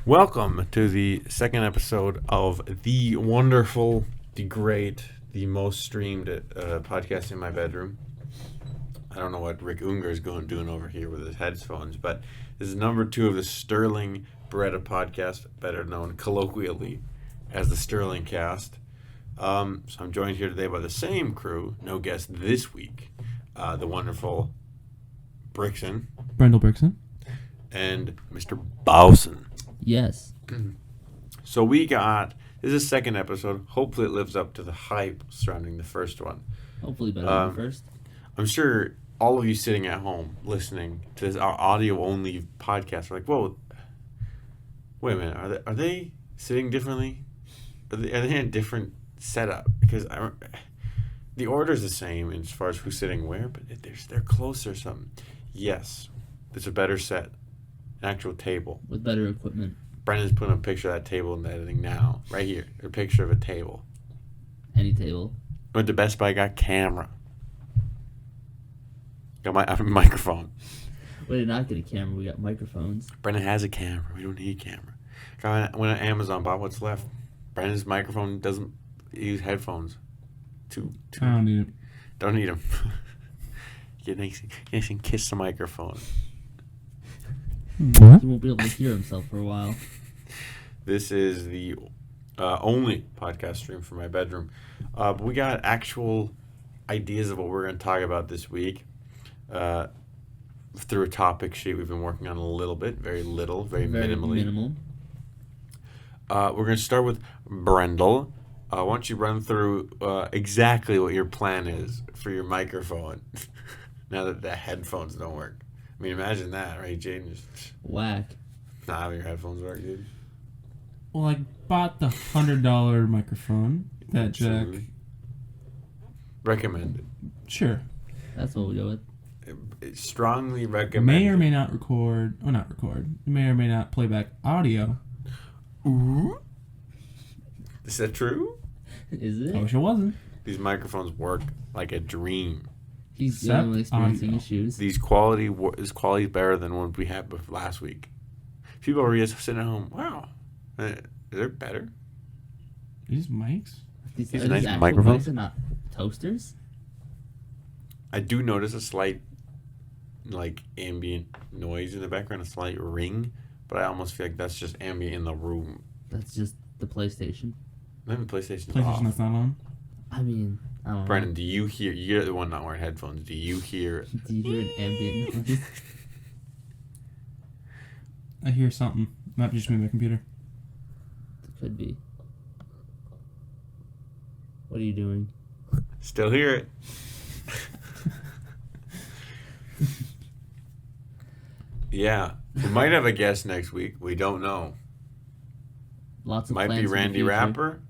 Welcome to the second episode of the wonderful, the great, the most streamed podcast in my bedroom. I don't know what Rick Ungar is doing over here with his headphones, but this is number 2 of the Sterling Beretta podcast, better known colloquially as the SterlingCast. So I'm joined here today by the same crew, no guest this week, the wonderful Brickson. Brendall Brickson. And Mr. Bawson. Yes. So this is the second episode. Hopefully it lives up to the hype surrounding the first one. Hopefully better than the first. I'm sure all of you sitting at home listening to this audio-only podcast are like, whoa, wait a minute, are they sitting differently? Are they in a different setup? Because the order's the same as far as who's sitting where, but they're closer or something. Yes, it's a better set. An actual table. With better equipment. Brendan's putting a picture of that table in the editing now. Right here. A picture of a table. Any table. Went to Best Buy, got camera. Got my microphone. We did not get a camera. We got microphones. Brendan has a camera. We don't need a camera. Went on Amazon, bought what's left. Brendan's microphone doesn't use headphones. Too. I don't need it. Don't need them. Get nice and kiss the microphone. What? He won't be able to hear himself for a while. This is the only podcast stream for my bedroom. But we got actual ideas of what we're going to talk about this week through a topic sheet we've been working on a little bit. Very little, very minimally. Minimal. We're going to start with Brendall. Why don't you run through exactly what your plan is for your microphone now that the headphones don't work? I mean, imagine that, right, Jaden? Just whack. Not how your headphones work, dude. Well, I bought the $100 microphone that jack. Recommended. Sure. That's what we go with. Strongly recommended. May or may not record. Oh, not record. May or may not play back audio. Ooh. Is that true? Is it? I wish it wasn't. These microphones work like a dream. He's definitely experiencing issues. These quality is better than what we had last week. People are just sitting at home. Wow, they're better. These mics. These nice microphones. Mics are not toasters. I do notice a slight, ambient noise in the background, a slight ring, but I almost feel like that's just ambient in the room. That's just the PlayStation. Then the PlayStation's PlayStation off. that's not on. I mean, I don't know. Brendan, do you hear? You're the one not wearing headphones. Do you hear? Do you hear an ambient noise? I hear something. Might just be my computer. It could be. What are you doing? Still hear it. Yeah, we might have a guest next week. We don't know. Lots of might plans be for the Randy future. Rapper.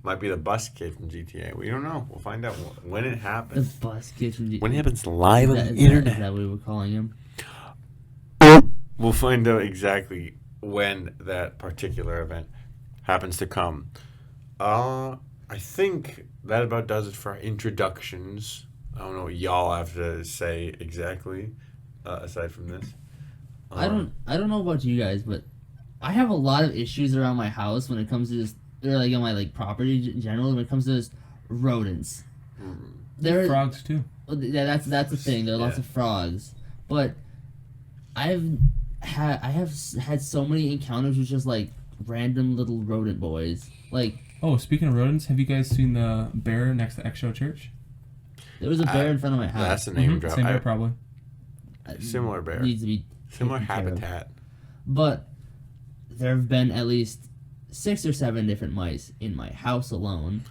Might be the bus kid from GTA. We don't know. We'll find out when it The happens. bus kid from When it happens live on the Is internet. that what we were calling him? We'll find out exactly when that particular event happens to come. I think that about does it for our introductions. I don't know what y'all have to say exactly, aside from this. I don't know about you guys, but I have a lot of issues around my house when it comes to this, or like on my property in general. When it comes to this, rodents. There, Frogs too. yeah, that's the thing. There are lots of frogs, but I have had so many encounters with just random little rodent boys. Oh, speaking of rodents, have you guys seen the bear next to Exo Church? There was a bear in front of my house. That's the name drop. Same bear, probably. Similar bear. Needs to be Similar taken care of. habitat. But there have been at least 6 or 7 different mice in my house alone.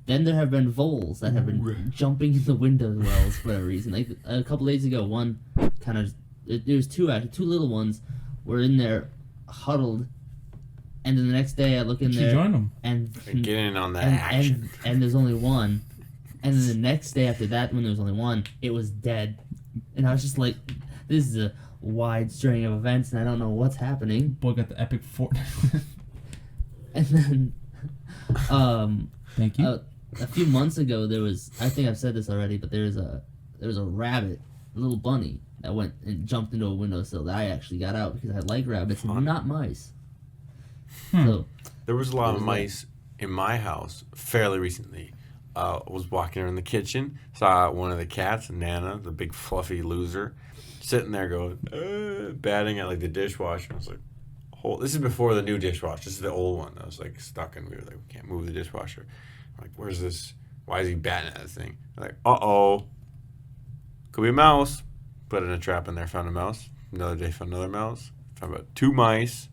Then there have been voles that have been jumping in the window wells for whatever reason. Like a couple days ago, one kind of, there's two little ones were in there huddled, and then the next day I look in there Join them. and Get in on that action. and there's only one, and then the next day after that, when there was only one, it was dead, and I was just like, this is a wide string of events, and I don't know what's happening. Boy got the epic fort. And then, Thank you. a few months ago, there was, I think I've said this already, but there was a rabbit, a little bunny, that went and jumped into a windowsill that I actually got out because I like rabbits and not mice. So There was a lot of that? mice in my house fairly recently. Was walking around the kitchen, saw one of the cats, Nana, the big fluffy loser, sitting there going, batting at like the dishwasher. I was like, this is before the new dishwasher. This is the old one. I was like stuck, and we were like, we can't move the dishwasher. I'm like, where's this? Why is he batting at this thing? I'm like, could be a mouse. Put in a trap in there, found a mouse. Another day, found another mouse. Found about 2 mice.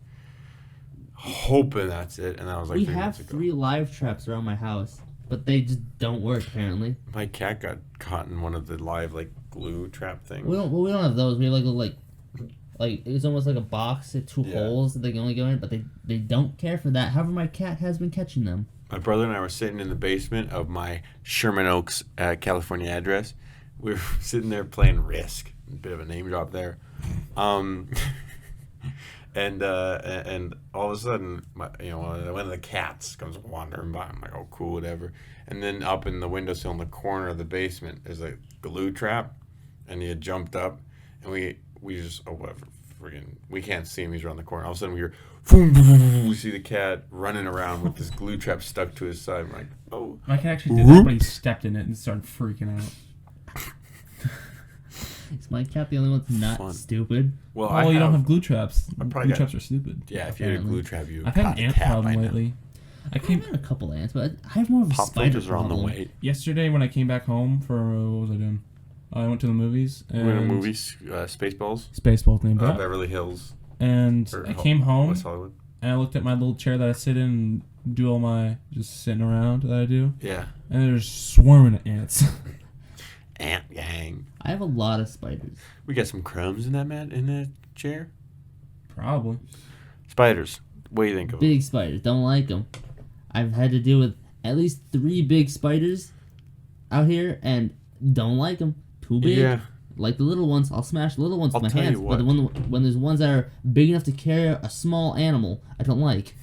Hoping that's it, and I was like, we 3 have months ago. 3 live traps around my house, but they just don't work apparently. My cat got caught in one of the live like glue trap things. We don't have those. We have like it's almost like a box with 2 holes that they can only go in, but they don't care for that. However, my cat has been catching them. My brother and I were sitting in the basement of my Sherman Oaks, California address. We were sitting there playing Risk. A bit of a name drop there. And all of a sudden, one of the cats comes wandering by. I'm like, oh, cool, whatever. And then up in the windowsill in the corner of the basement, there's a glue trap, and he had jumped up, and we just, whatever, we can't see him. He's around the corner. All of a sudden, we see the cat running around with this glue trap stuck to his side. I'm like, oh. My cat actually did that, but he stepped in it and started freaking out. Is my cat the only one that's not stupid? Well, you don't have glue traps. Glue traps are stupid. Yeah, if you had a glue trap, you would I've had an ant problem lately. I've had a couple ants, but I have more of a Pop spider filters are on the problem. way. Yesterday when I came back home what was I doing? I went to the movies. And We're in movies, Spaceballs. Spaceballs named that. Beverly Hills. And I came home West Hollywood. and I looked at my little chair that I sit in and do all my just sitting around that I do. Yeah. And there's swarming of ants. Ant gang. I have a lot of spiders. We got some crumbs in that chair. Probably. Spiders. What do you think of them? Big spiders. Don't like them. I've had to deal with at least 3 big spiders out here and don't like them. Too big. Yeah. Like the little ones, I'll smash the little ones with my tell you hands. what. But when there's ones that are big enough to carry a small animal, I don't like.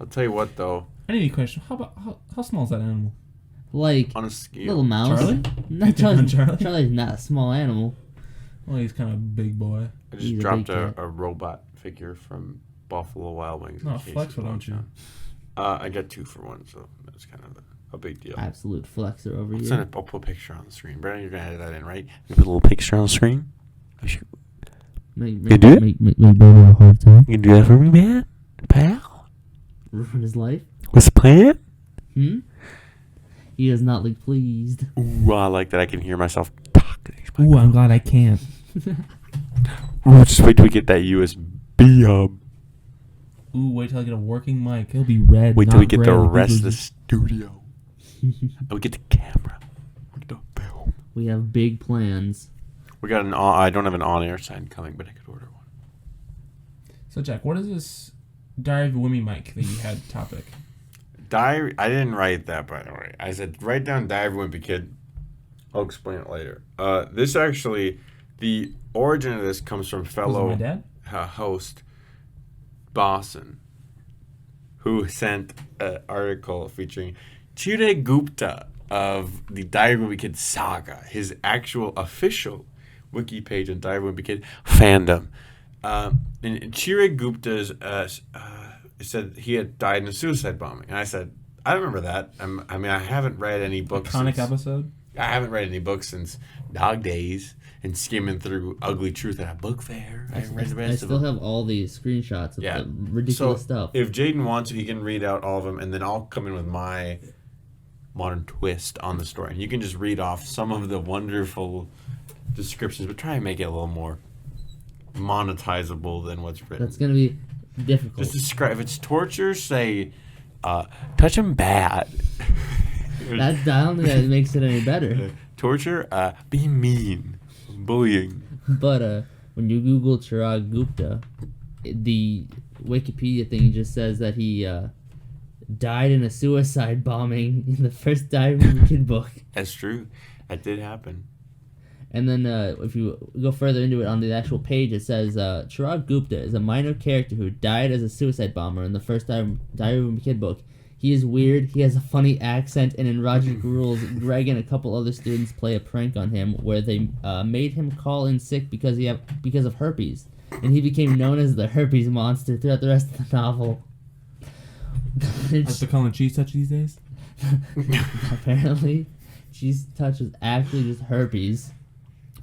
I'll tell you what, though. I need a question. How small is that animal? Like On a scale. little mouse. Charlie? Not Charlie. Charlie? Charlie's not a small animal. Well, he's kind of a big boy. I He's just a dropped big cat. a robot figure from Buffalo Wild Wings. No, in case flex it it, don't wants you? on. I got 2 for 1, so that's kind of a big deal. Absolute flexer over here. I'll put a picture on the screen. Brandon, you're going to edit that in, right? You put a little picture on the screen? Make do it? Make Brandon a hard time. You can do that for me, man? Pal? Ruin his life. What's the plan? He does not look pleased. Ooh, I like that. I can hear myself talking. Ooh, I'm glad I can't. Ooh, just wait till we get that USB hub. Ooh, wait till I get a working mic. It'll be red. Wait till not we get gray the like rest of we the studio. And we get the camera. We get the film. We have big plans. We got I don't have an on-air sign coming, but I could order one. So, Jack, what is this Diary of a Wimpy mic that you had topic? Diary. I didn't write that, by the way. I said write down Diary of a Wimpy Kid. I'll explain it later. This actually, the origin of this comes from fellow Was it my dad? Host Bawson, who sent an article featuring Chire Gupta of the Diary of a Wimpy Kid saga, his actual official wiki page on Diary of a Wimpy Kid fandom. And Chire Gupta's said he had died in a suicide bombing, and I said, I remember that. I haven't read any books. Iconic episode? I haven't read any books since Dog Days and skimming through Ugly Truth at a book fair. I haven't read the I rest of still them. have all these screenshots of the ridiculous stuff. If Jaden wants to, he can read out all of them, and then I'll come in with my modern twist on the story. And you can just read off some of the wonderful descriptions, but try and make it a little more monetizable than what's written. That's going to be difficult. Just describe. If it's torture, say, touch him bad. I don't think that makes it any better. Torture, be mean. Bullying. But when you Google Chirag Gupta, the Wikipedia thing just says that he died in a suicide bombing in the first Diary of a Wimpy Kid book. That's true. That did happen. And then if you go further into it on the actual page, it says Chirag Gupta is a minor character who died as a suicide bomber in the first Diary of a Wimpy Kid book. He is weird, he has a funny accent, and in Roderick Rules, Greg and a couple other students play a prank on him where they made him call in sick because of herpes. And he became known as the herpes monster throughout the rest of the novel. That's the calling cheese touch these days? Apparently, cheese touch is actually just herpes.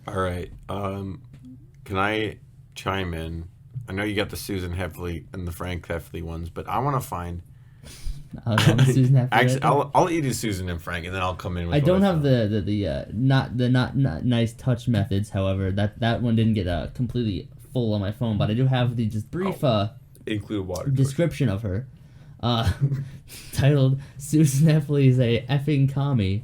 All right. Can I chime in? I know you got the Susan Heffley and the Frank Heffley ones, but I want to find... Susan Heffley. Actually, I'll let you do Susan and Frank, and then I'll come in with I don't have the not nice touch methods. However, that one didn't get completely full on my phone, but I do have the just brief include water description of her, titled "Susan Heffley is a effing commie."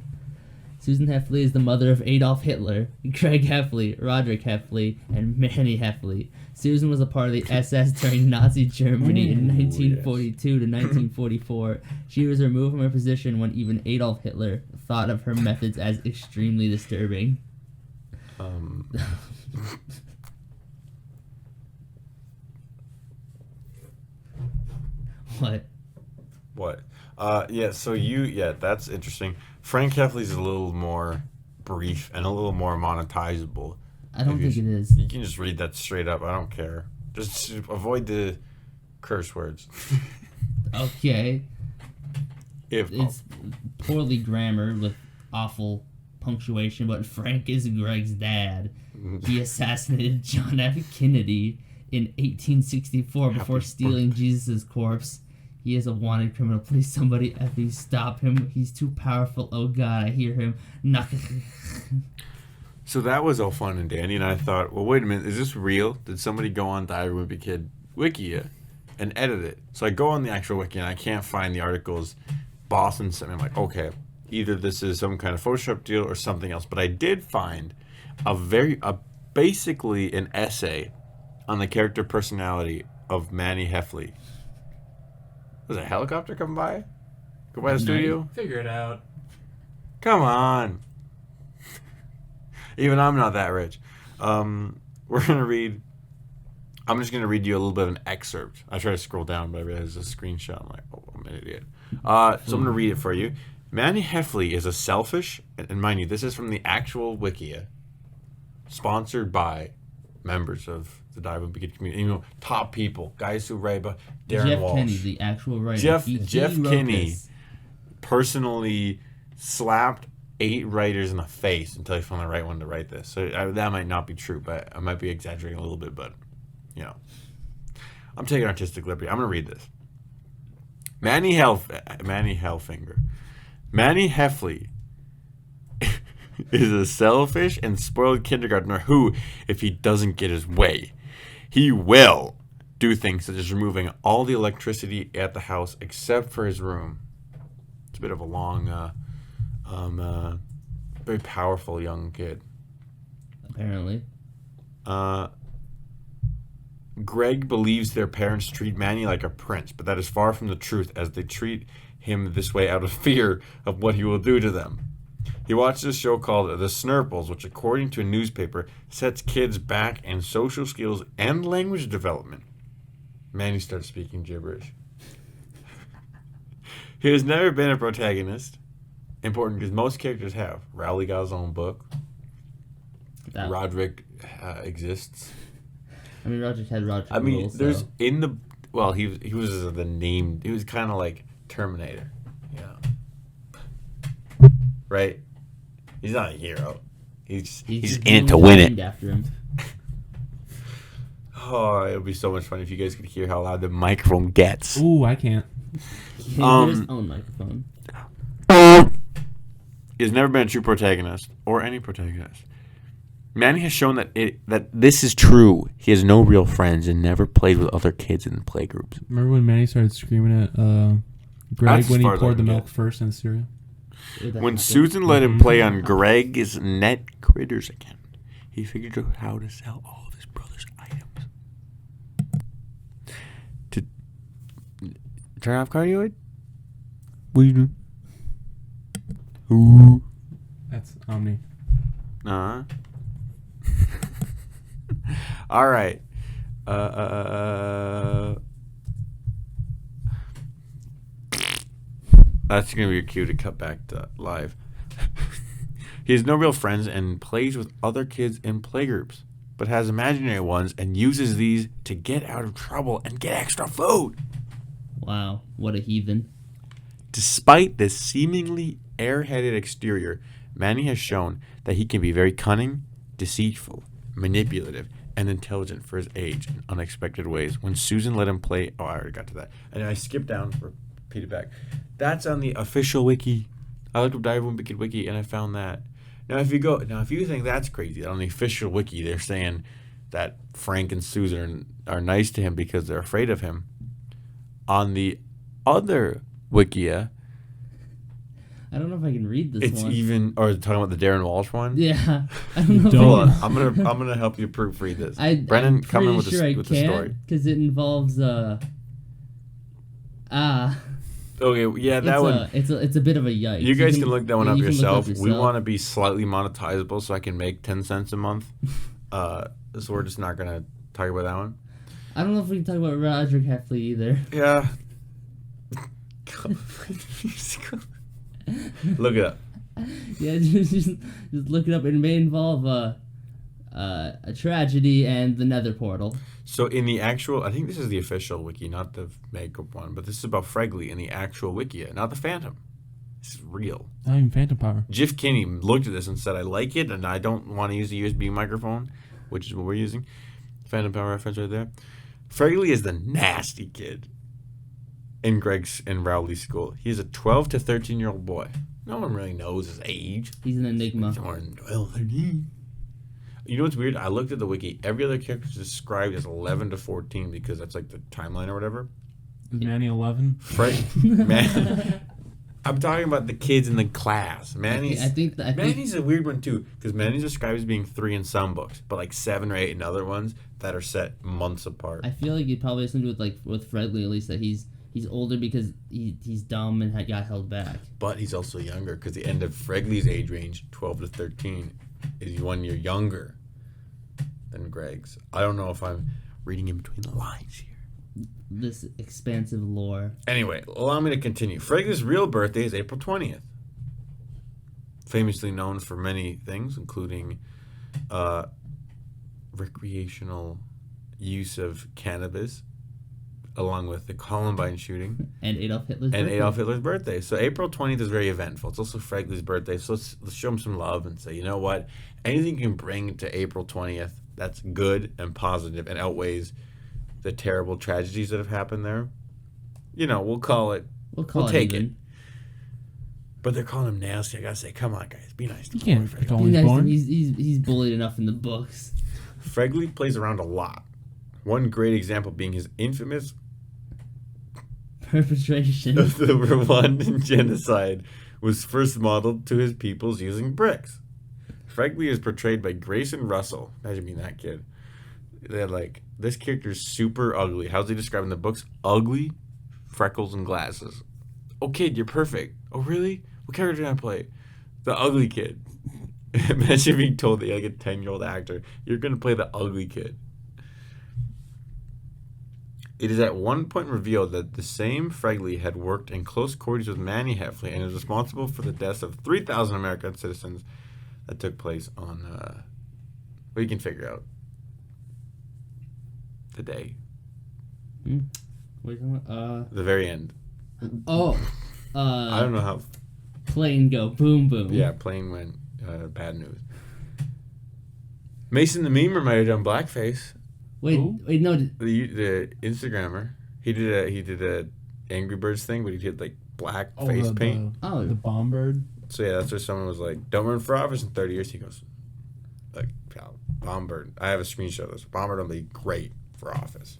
Susan Heffley is the mother of Adolf Hitler, Craig Heffley, Roderick Heffley, and Manny Heffley. Susan was a part of the SS during Nazi Germany in 1942 to 1944. She was removed from her position when even Adolf Hitler thought of her methods as extremely disturbing. What? That's interesting. Frank Heffley's a little more brief and a little more monetizable. I don't think it is. You can just read that straight up. I don't care. Just avoid the curse words. Okay. It's poorly grammar with awful punctuation, but Frank is Greg's dad. He assassinated John F. Kennedy in 1864 before stealing Jesus' corpse. He is a wanted criminal. Please, somebody effing stop him. He's too powerful. Oh, God, I hear him. So that was all fun and dandy, and I thought, well, wait a minute, is this real? Did somebody go on Diary of a Wimpy Kid Wikia and edit it? So I go on the actual wiki, and I can't find the articles. Bawson sent me, I'm like, okay, either this is some kind of Photoshop deal or something else. But I did find basically an essay on the character personality of Manny Heffley. Was a helicopter coming by? Go by the studio? Figure it out. Come on. Even I'm not that rich. I'm just going to read you a little bit of an excerpt. I try to scroll down, but I realize it's a screenshot. I'm like, oh, I'm an idiot. So I'm going to read it for you. Manny Heffley is a selfish, and mind you, this is from the actual Wikia, sponsored by members of the Diary of a Wimpy Kid community. Top people, guys who write about Darren Jeff Walsh. Kinney, the actual writer. Jeff wrote Kinney this. personally slapped 8 writers in the face until he found the right one to write this. So that might not be true, but I might be exaggerating a little bit, but, I'm taking artistic liberty. I'm going to read this. Manny Hellfinger. Manny Heffley is a selfish and spoiled kindergartner who, if he doesn't get his way, he will do things such as removing all the electricity at the house except for his room. It's a bit of a long, very powerful young kid. Apparently. Greg believes their parents treat Manny like a prince, but that is far from the truth, as they treat him this way out of fear of what he will do to them. He watches a show called The Snurples, which, according to a newspaper, sets kids back in social skills and language development. Manny starts speaking gibberish. He has never been a protagonist. Important because most characters have. Rowley got his own book. Roderick exists. I mean, Roderick had Roderick. I mean, rules, there's so. in the he was the name. He was kind of like Terminator, right? He's not a hero. He's in it to win it. After him. Oh, it would be so much fun if you guys could hear how loud the microphone gets. Ooh, I can't. He had his own microphone. He has never been a true protagonist or any protagonist. Manny has shown that this is true. He has no real friends and never played with other kids in the playgroups. Remember when Manny started screaming at Greg when he poured the milk first in the cereal? When Susan let him play on Greg's Net Critters account, he figured out how to sell all of his brother's items. To turn off cardioid? What are you doing? Ooh. That's Omni. Uh-huh. All right. That's going to be your cue to cut back to live. He has no real friends and plays with other kids in playgroups, but has imaginary ones and uses these to get out of trouble and get extra food. Wow, what a heathen. Despite this seemingly airheaded exterior, Manny has shown that he can be very cunning, deceitful, manipulative, and intelligent for his age in unexpected ways. When Susan let him play... Oh, I already got to that. And I skipped down, repeated back. That's on the official wiki. I looked up Dive Wicked Wiki, and I found that. Now, if you think that's crazy, that on the official wiki they're saying that Frank and Susan are nice to him because they're afraid of him, on the other wikia, I don't know if I can read this it's one. even, or talking about the Darren Walsh one. Yeah, I don't know. Hold on, I'm gonna help you proofread this. Brennan, come in with the story because it involves Okay, yeah, that one. It's a bit of a yikes. You guys can look that one up yourself. yourself. We want to be slightly monetizable so I can make 10 cents a month. So we're just not gonna talk about that one. I don't know if we can talk about Roger Heffley either. Yeah. Look it up. Yeah, just look it up. It may involve a tragedy and the Nether portal. So in the actual, I think this is the official wiki, not the makeup one, but this is about Fregley in the actual wiki, not the Phantom. This is real. Not even Phantom Power. Jiff Kinney looked at this and said, I like it, and I don't want to use the USB microphone, which is what we're using. Phantom Power reference right there. Fregley is the nasty kid in Rowley's school. He's a 12 to 13-year-old boy. No one really knows his age. He's an enigma. He's more than 12, 13. You know what's weird? I looked at the wiki. Every other character is described as 11 to 14 because that's like the timeline or whatever. Is Manny 11? Man, I'm talking about the kids in the class. Manny's a weird one too because Manny's described as being 3 in some books, but like 7 or 8 in other ones that are set months apart. I feel like it probably has something to do with Fregley at least that he's older because he's dumb and got held back. But he's also younger because the end of Fregley's age range, 12 to 13, is 1 year younger than Greg's. I don't know if I'm reading in between the lines here. This expansive lore. Anyway, allow me to continue. Fregley's real birthday is April 20th. Famously known for many things, including recreational use of cannabis, along with the Columbine shooting. And Adolf Hitler's birthday. So April 20th is very eventful. It's also Fregley's birthday. So let's show him some love and say, you know what? Anything you can bring to April 20th that's good and positive and outweighs the terrible tragedies that have happened there, we'll call it. We'll take it. But they're calling him nasty. I gotta say, come on, guys. Be nice to him. He's bullied enough in the books. Fregley plays around a lot. One great example being his infamous perpetration of the Rwandan genocide was first modeled to his peoples using bricks. Fregley is portrayed by Grayson Russell. Imagine being that kid. They're like, this character's super ugly. How's he described in the books? Ugly, freckles, and glasses. Oh, kid, you're perfect. Oh, really? What character did I play? The ugly kid. Imagine being told that you're like a 10-year-old actor. You're going to play the ugly kid. It is at one point revealed that the same Fregley had worked in close quarters with Manny Heffley and is responsible for the deaths of 3,000 American citizens that took place on, well, you can figure out the day. What are you talking about? The very end. I don't know how. Plane go boom boom. Yeah, plane went bad news. Mason the Memer might have done blackface. Wait, no. The Instagrammer. He did a Angry Birds thing, but he did like black face paint. The bomb bird. So yeah, that's where someone was like, "Don't run for office in 30 years." He goes, "Like, bomb bird." I have a screenshot of this. Bomb bird will be great for office.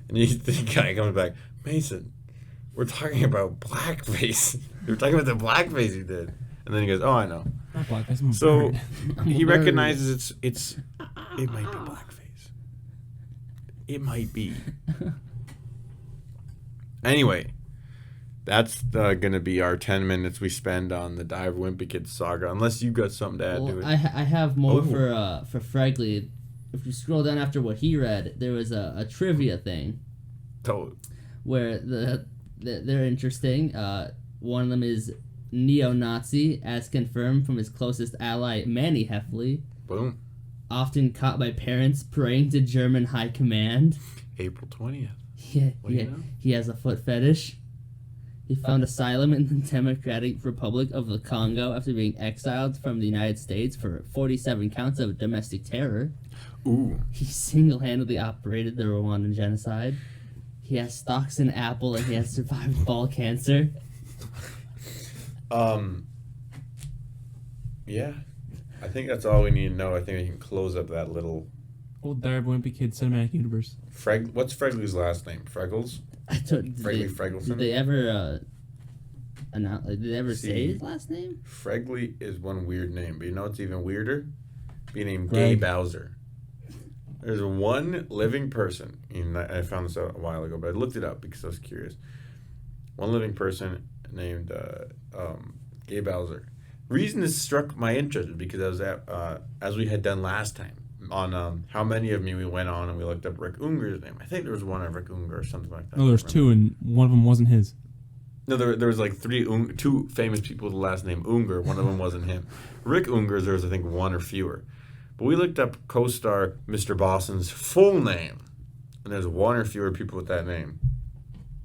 And the guy comes back, Mason, we're talking about blackface. We're talking about the blackface he did. And then he goes, "Oh, I know." Not blackface. I'm so bird. he recognizes it might be blackface. It might be. Anyway, that's going to be our 10 minutes we spend on the Dive Wimpy Kid saga. Unless you got something to add to it. I have more for Fregley. If you scroll down after what he read, there was a trivia thing. Totally. Where they're interesting. One of them is neo-Nazi, as confirmed from his closest ally, Manny Heffley. Boom. Often caught by parents praying to German high command. April 20th. He has a foot fetish. He found asylum in the Democratic Republic of the Congo after being exiled from the United States for 47 counts of domestic terror. Ooh. He single-handedly operated the Rwandan genocide. He has stocks in Apple and he has survived ball cancer. Yeah. I think that's all we need to know. I think we can close up that little... Old Dire Wimpy Kid Cinematic Universe. What's Fregley's last name? Freggles? Freggleson? Did they ever say his last name? Fregley is one weird name, but you know what's even weirder? Be named Greg. Gay Bowser. There's one living person, and I found this out a while ago, but I looked it up because I was curious. One living person named Gay Bowser. Reason this struck my interest is because I was at, as we had done last time, on How Many of Me, we went on and we looked up Rick Ungar's name. I think there was one of Rick Ungar or something like that. Oh, there's two, and one of them wasn't his. No, there was like two famous people with the last name Ungar. One of them wasn't him. Rick Ungar, there was I think one or fewer. But we looked up co-star Mr. Bawson's full name, and there's one or fewer people with that name,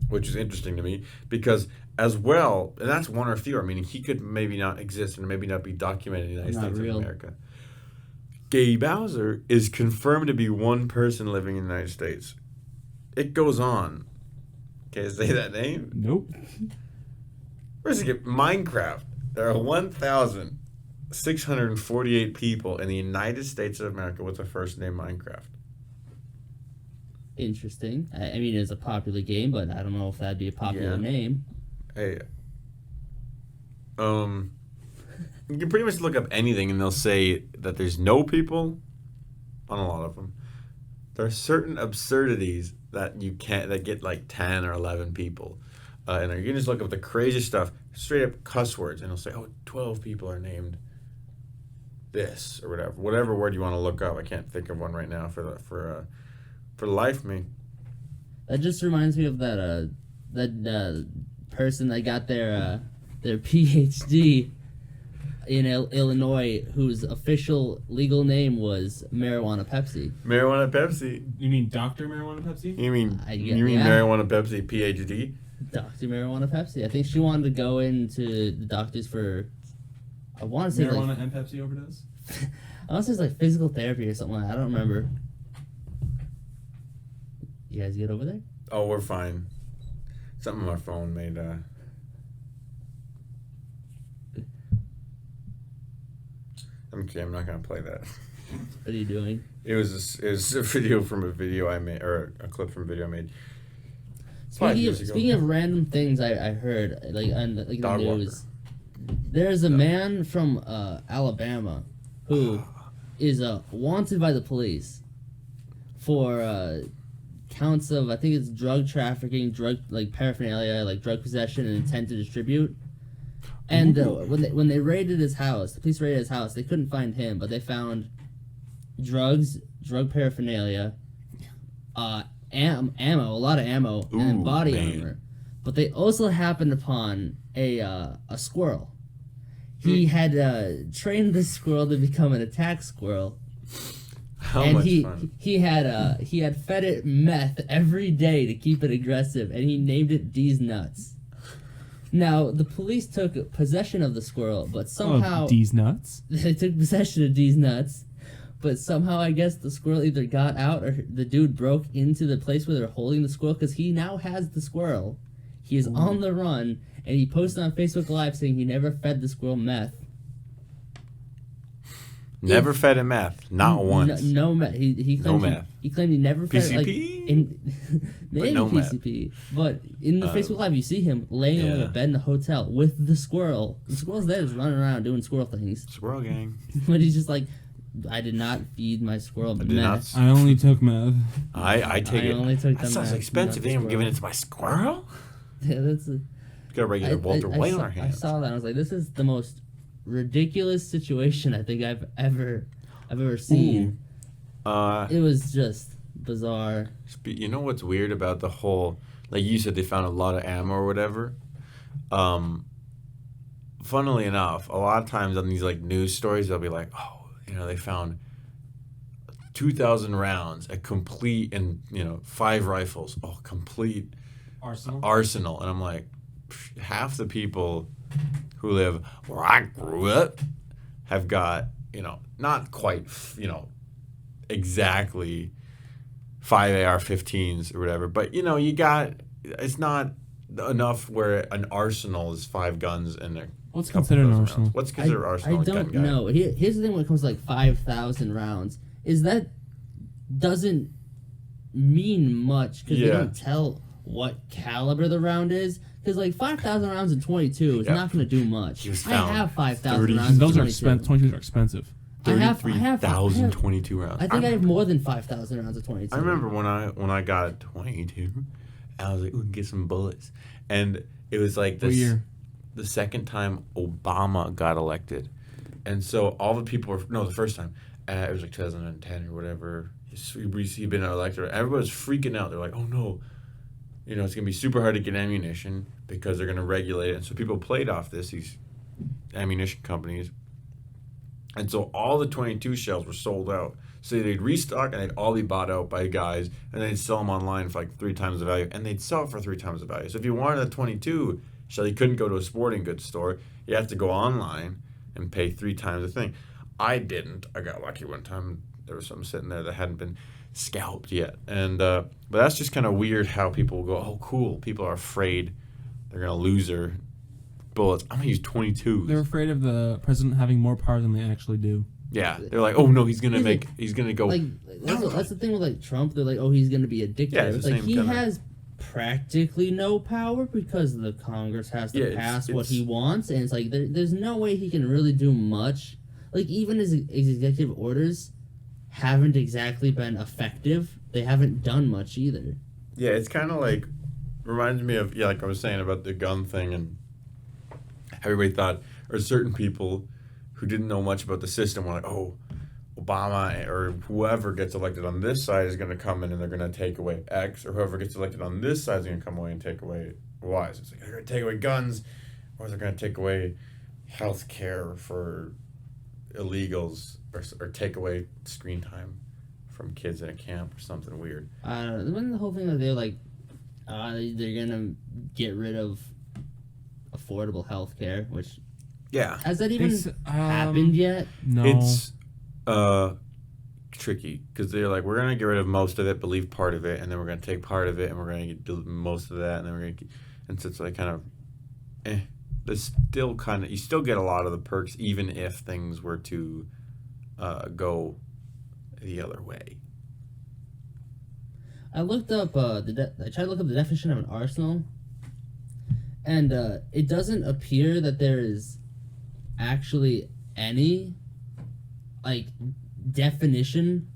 which is interesting to me because as well, and that's one or fewer, meaning he could maybe not exist and maybe not be documented in the United States of America. Gay Bowser is confirmed to be one person living in the United States. It goes on. Can I say that name? Nope. Where's it get? Minecraft. There are 1,648 people in the United States of America with the first name Minecraft. Interesting. I mean, it's a popular game, but I don't know if that'd be a popular name. Hey. You can pretty much look up anything and they'll say that there's no people on a lot of them. There are certain absurdities that you can't, that get like 10 or 11 people. And you can just look up the craziest stuff, straight up cuss words, and it'll say, 12 people are named this or whatever. Whatever word you want to look up. I can't think of one right now for the life of me. That just reminds me of that person that got their PhD in Illinois, whose official legal name was Marijuana Pepsi. Marijuana Pepsi. You mean Dr. Marijuana Pepsi? You mean Marijuana Pepsi PhD? Dr. Marijuana Pepsi. I think she wanted to go into the doctors for, I want to say Marijuana and Pepsi overdose? I want to say it's like physical therapy or something like that. I don't remember. You guys get over there? Oh, we're fine. Something on my phone made Okay, I'm not gonna play that. What are you doing? It was a video from a video I made, or a clip from a video I made. Speaking of random things, I heard on the news. There's a man from Alabama who is wanted by the police for counts of, I think it's drug trafficking, drug paraphernalia, drug possession and intent to distribute. And when they raided his house, the police raided his house, they couldn't find him, but they found drugs, drug paraphernalia, ammo, a lot of ammo, and body armor. But they also happened upon a squirrel. He had trained the squirrel to become an attack squirrel. How much fun! He had fed it meth every day to keep it aggressive, and he named it D's Nuts. Now, the police took possession of the squirrel, but somehow... D's Nuts? They took possession of D's Nuts, but somehow I guess the squirrel either got out or the dude broke into the place where they're holding the squirrel, because he now has the squirrel. He is on the run, and he posted on Facebook Live saying he never fed the squirrel meth. Never fed him meth, not once. No meth. He claimed no meth. He claimed he never fed PCP? Maybe no PCP. But in the Facebook Live, you see him laying on a bed in the hotel with the squirrel. The squirrel's there, just running around doing squirrel things. Squirrel gang. But he's just like, I did not feed my squirrel meth. I only took meth. I take it. Only took that sounds expensive. They ain't giving it to my squirrel. Yeah, that's got a regular Walter White on our hands. I saw that. I was like, this is the most ridiculous situation I think I've ever seen. It was just bizarre. You know what's weird about the whole, like you said, they found a lot of ammo or whatever. Funnily enough, a lot of times on these like news stories, they'll be like, oh, they found 2,000 rounds, a complete, and 5 rifles, complete arsenal. And I'm like, half the people who live where I grew up have got, not quite, exactly 5 AR-15s or whatever, but it's not enough where an arsenal is 5 guns and a What's considered an arsenal? Rounds. What's considered arsenal? I don't know. Here's the thing when it comes to like 5,000 rounds is that doesn't mean much because they don't tell what caliber the round is. Because like 5,000 rounds in 22 is not going to do much. I have 5,000 rounds. Those are expensive. 22 are expensive. 33,000 22 rounds. I think I have more than 5,000 rounds of 22. I remember when I got 22, I was like, we can get some bullets, and it was like this. What year? The second time Obama got elected. And so all the people the first time. It was like 2010 or whatever. He'd been elected. Everybody's freaking out. They're like, oh no. It's going to be super hard to get ammunition because they're going to regulate it. And so people played off these ammunition companies. And so all the 22 shells were sold out. So they'd restock and they'd all be bought out by guys. And they'd sell them online for like 3 times the value. And they'd sell it for 3 times the value. So if you wanted a 22... So you couldn't go to a sporting goods store. You have to go online and pay 3 times the thing. I didn't. I got lucky one time. There was something sitting there that hadn't been scalped yet. And but that's just kind of weird how people go, oh, cool. People are afraid they're going to lose their bullets. I'm going to use 22. They're afraid of the president having more power than they actually do. Yeah. They're like, oh, no, he's going to go. Like, that's the thing with like Trump. They're like, oh, he's going to be a dictator. Yeah, it's like he has practically no power because the Congress has to pass what he wants, and it's like there's no way he can really do much. Like even his executive orders haven't exactly been effective. They haven't done much either. Yeah, it's kind of like reminds me of like I was saying about the gun thing, and everybody thought, or certain people who didn't know much about the system were like, oh, Obama or whoever gets elected on this side is going to come in and they're going to take away X, or whoever gets elected on this side is going to come away and take away Y. So it's like they're going to take away guns, or they're going to take away health care for illegals, or take away screen time from kids in a camp or something weird. Wasn't the whole thing that they're like, they're going to get rid of affordable health care, which... Yeah. Has that even happened yet? No. It's tricky because they're like, we're going to get rid of most of it but leave part of it, and then we're going to take part of it and we're going to do most of that, and then we're going to... And so it's like kind of... There's still kind of... You still get a lot of the perks even if things were to go the other way. I looked up... I tried to look up the definition of an arsenal, and it doesn't appear that there is actually any definition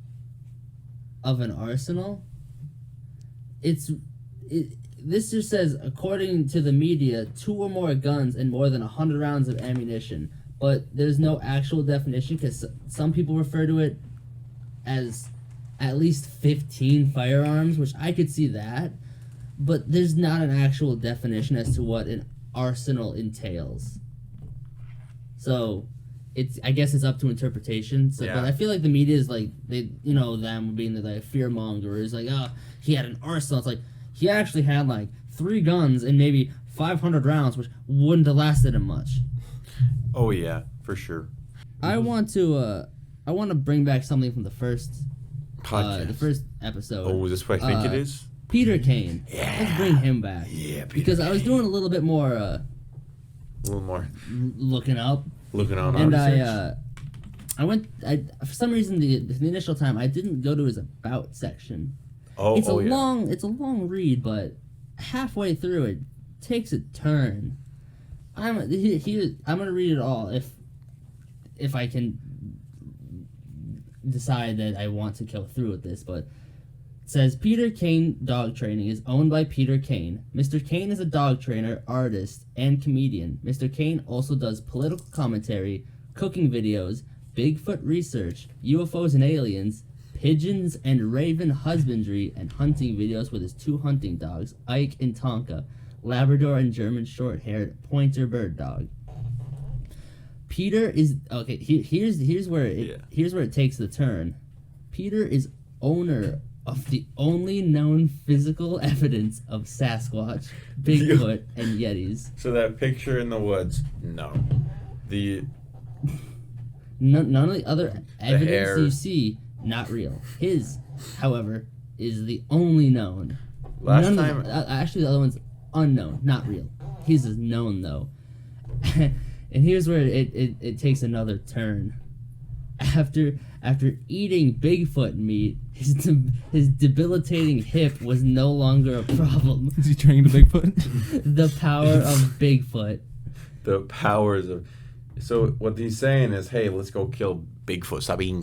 of an arsenal. This just says, according to the media, 2 or more guns and more than 100 rounds of ammunition. But there's no actual definition because some people refer to it as at least 15 firearms, which I could see that. But there's not an actual definition as to what an arsenal entails. So, I guess it's up to interpretation. So, yeah. But I feel like the media is like, them being the fear mongers, like, oh, he had an arsenal. It's like, he actually had 3 guns and maybe 500 rounds, which wouldn't have lasted him much. Oh yeah, for sure. I want to bring back something from the first podcast, the first episode. Oh, is this what I think it is? Peter Caine. Yeah. Let's bring him back. Yeah, Peter because Caine. I was doing a little bit more. A little more. Looking up. Looking on. And I went. For some reason, the initial time I didn't go to his about section. It's a long read, but halfway through it takes a turn. I'm gonna read it all if I can decide that I want to go through with this, but it says Peter Caine Dog Training is owned by Peter Caine. Mr. Caine is a dog trainer, artist, and comedian. Mr. Caine also does political commentary, cooking videos, Bigfoot research, UFOs and aliens, pigeons and raven husbandry, and hunting videos with his 2 hunting dogs, Ike and Tonka. Labrador and German short-haired pointer bird dog. Peter is okay. Here's where it takes the turn. Peter is owner of the only known physical evidence of Sasquatch, Bigfoot, and Yetis. So that picture in the woods, no. None of the other evidence hair. you see, not real. His, however, is the only known. Last time, Actually, the other one's unknown, not real. His is known though. And here's where it takes another turn. After eating Bigfoot meat, his debilitating hip was no longer a problem. Is he training the Bigfoot? The power of Bigfoot. the powers of. So what he's saying is, hey, let's go kill Bigfoot. Stop eating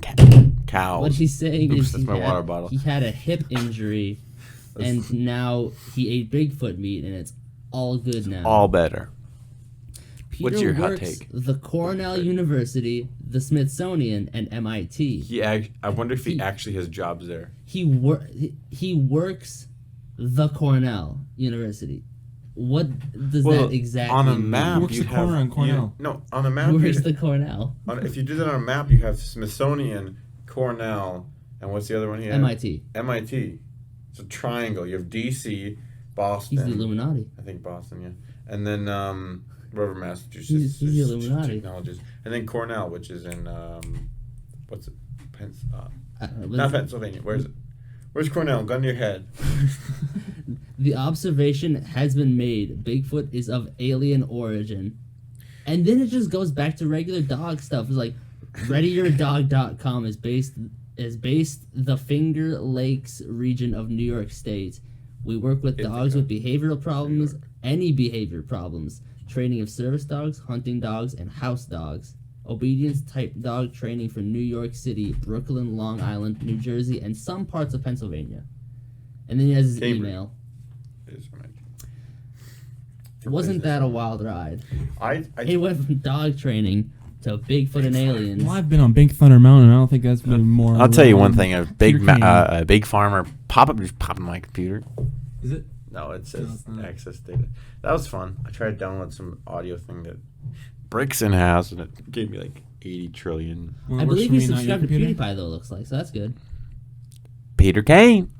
cows. What he's saying Oops, is that's my water bottle. he had a hip injury, and now he ate Bigfoot meat, and it's all good now. All better. Peter What's your hot works take? the Cornell University, the Smithsonian, and MIT. I wonder if he actually has jobs there. He works the Cornell University. What does that exactly on a mean? map Works you the have corner on Cornell. no on a map. Where's the Cornell? If you do that on a map, you have Smithsonian, Cornell, and what's the other one here? MIT. MIT. It's a triangle. You have DC, Boston. He's the Illuminati. I think Boston, yeah, and then wherever Massachusetts. He's the Illuminati. Technologies, and then Cornell, which is in what's it? Not Let's- Pennsylvania. Where's it? Where's Cornell? Gun to your head. The observation has been made. Bigfoot is of alien origin. And then it just goes back to regular dog stuff. It's like ReadyYourDog.com is based the Finger Lakes region of New York State. We work with dogs with behavioral problems, any behavior problems, training of service dogs, hunting dogs, and house dogs. Obedience type dog training for New York City, Brooklyn, Long Island, New Jersey, and some parts of Pennsylvania. And then he has his Cambridge. email. It is right. Wasn't that a wild ride? I It went from dog training to Bigfoot and aliens. Well, I've been on Big Thunder Mountain. I don't think that's been more. I'll tell you one thing: a big Peter Caine. a big farmer pop-up just popping my computer. Is it? No, it No, says it's not. access data. That was fun. I tried to download some audio thing that Brickson has, and it gave me like 80 trillion. Well, I it works believe for he me, not your subscribed to computer. PewDiePie, though, it looks like, so that's good. Peter Caine.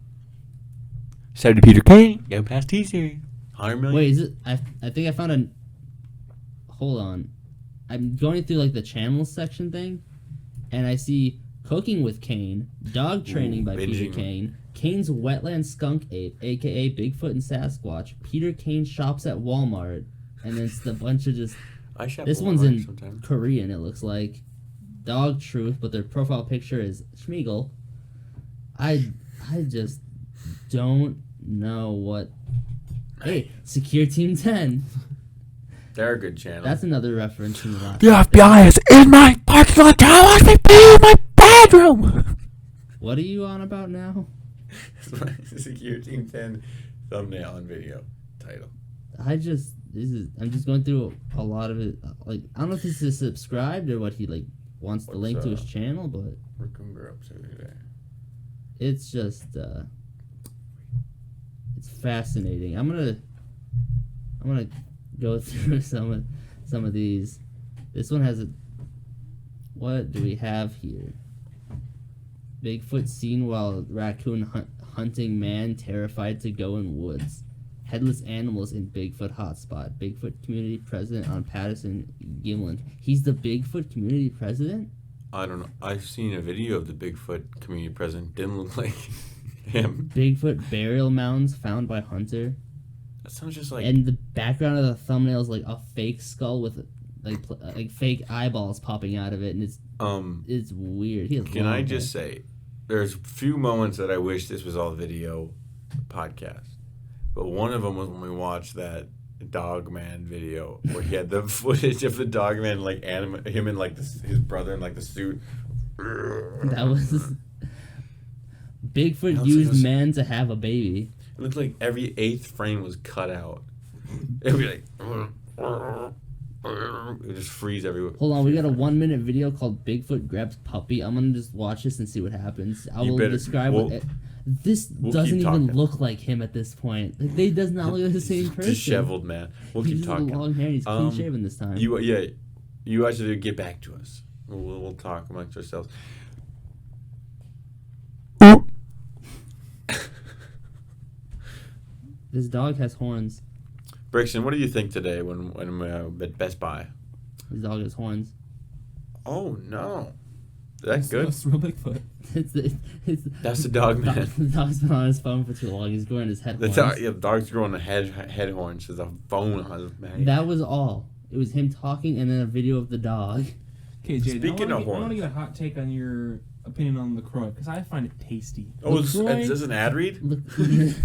So to Peter Caine, go past T-Series. 100 million. Wait, is it? I think I found a. Hold on. I'm going through like the channels section thing, and I see Cooking with Caine, Dog Training by Peter binging. Caine, Caine's Wetland Skunk Ape, aka Bigfoot and Sasquatch, Peter Caine shops at Walmart, and then it's a bunch of just. I shop This at one's Walmart in sometimes. Korean, it looks like. Dog Truth, but their profile picture is Schmeagol. I just don't know what. Hey, Secure Team 10. They're a good channel. That's another reference from the last. the FBI is in my parking lot. Trying to watch me pee in my bedroom. What are you on about now? Secure Team 10 thumbnail and video title. I'm just going through a lot of it. Like, I don't know if this is subscribed or what he like wants the What's, link to his channel, but Rick Ungar up there. it's just it's fascinating. I'm gonna go through some of these. This one has a. What do we have here? Bigfoot seen while raccoon hunting man terrified to go in woods. Headless animals in Bigfoot hotspot. Bigfoot community president on Patterson Gimlin. He's the Bigfoot community president? I don't know. I've seen a video of the Bigfoot community president. Didn't look like him. Bigfoot burial mounds found by hunter. That sounds just like. And the background of the thumbnail is like a fake skull with like fake eyeballs popping out of it, and it's weird. He has Can long I hair. just say, there's few moments that I wish this was all video podcast. But one of them was when we watched that Dog Man video where he had the footage of the Dog Man, like him and like his brother in like the suit. That was Bigfoot It used was- man to have a baby. It looked like every 8th frame was cut out. It'd be like. It would just freeze everywhere. Hold on, we got a 1-minute video called Bigfoot grabs puppy. I'm gonna just watch this and see what happens. I You will better- describe well- what This doesn't keep even talking. look like him at this point. Like, they does not look like the same person. Disheveled man. We'll He's keep just talking. long hair. And he's clean shaven this time. You actually get back to us. We'll talk amongst ourselves. This dog has horns. Brickson, what do you think today when at Best Buy? This dog has horns. Oh no, that's good. That's real Bigfoot. That's the dog man. The dog's been on his phone for too long. He's growing his head horns. The dog's growing a head horns. There's a phone on his back. That was all. It was him talking and then a video of the dog. Okay, Jade, Speaking of I want horns. to get a hot take on your opinion on LaCroix, because I find it tasty. Oh, is LaCroix- this an ad read? Look,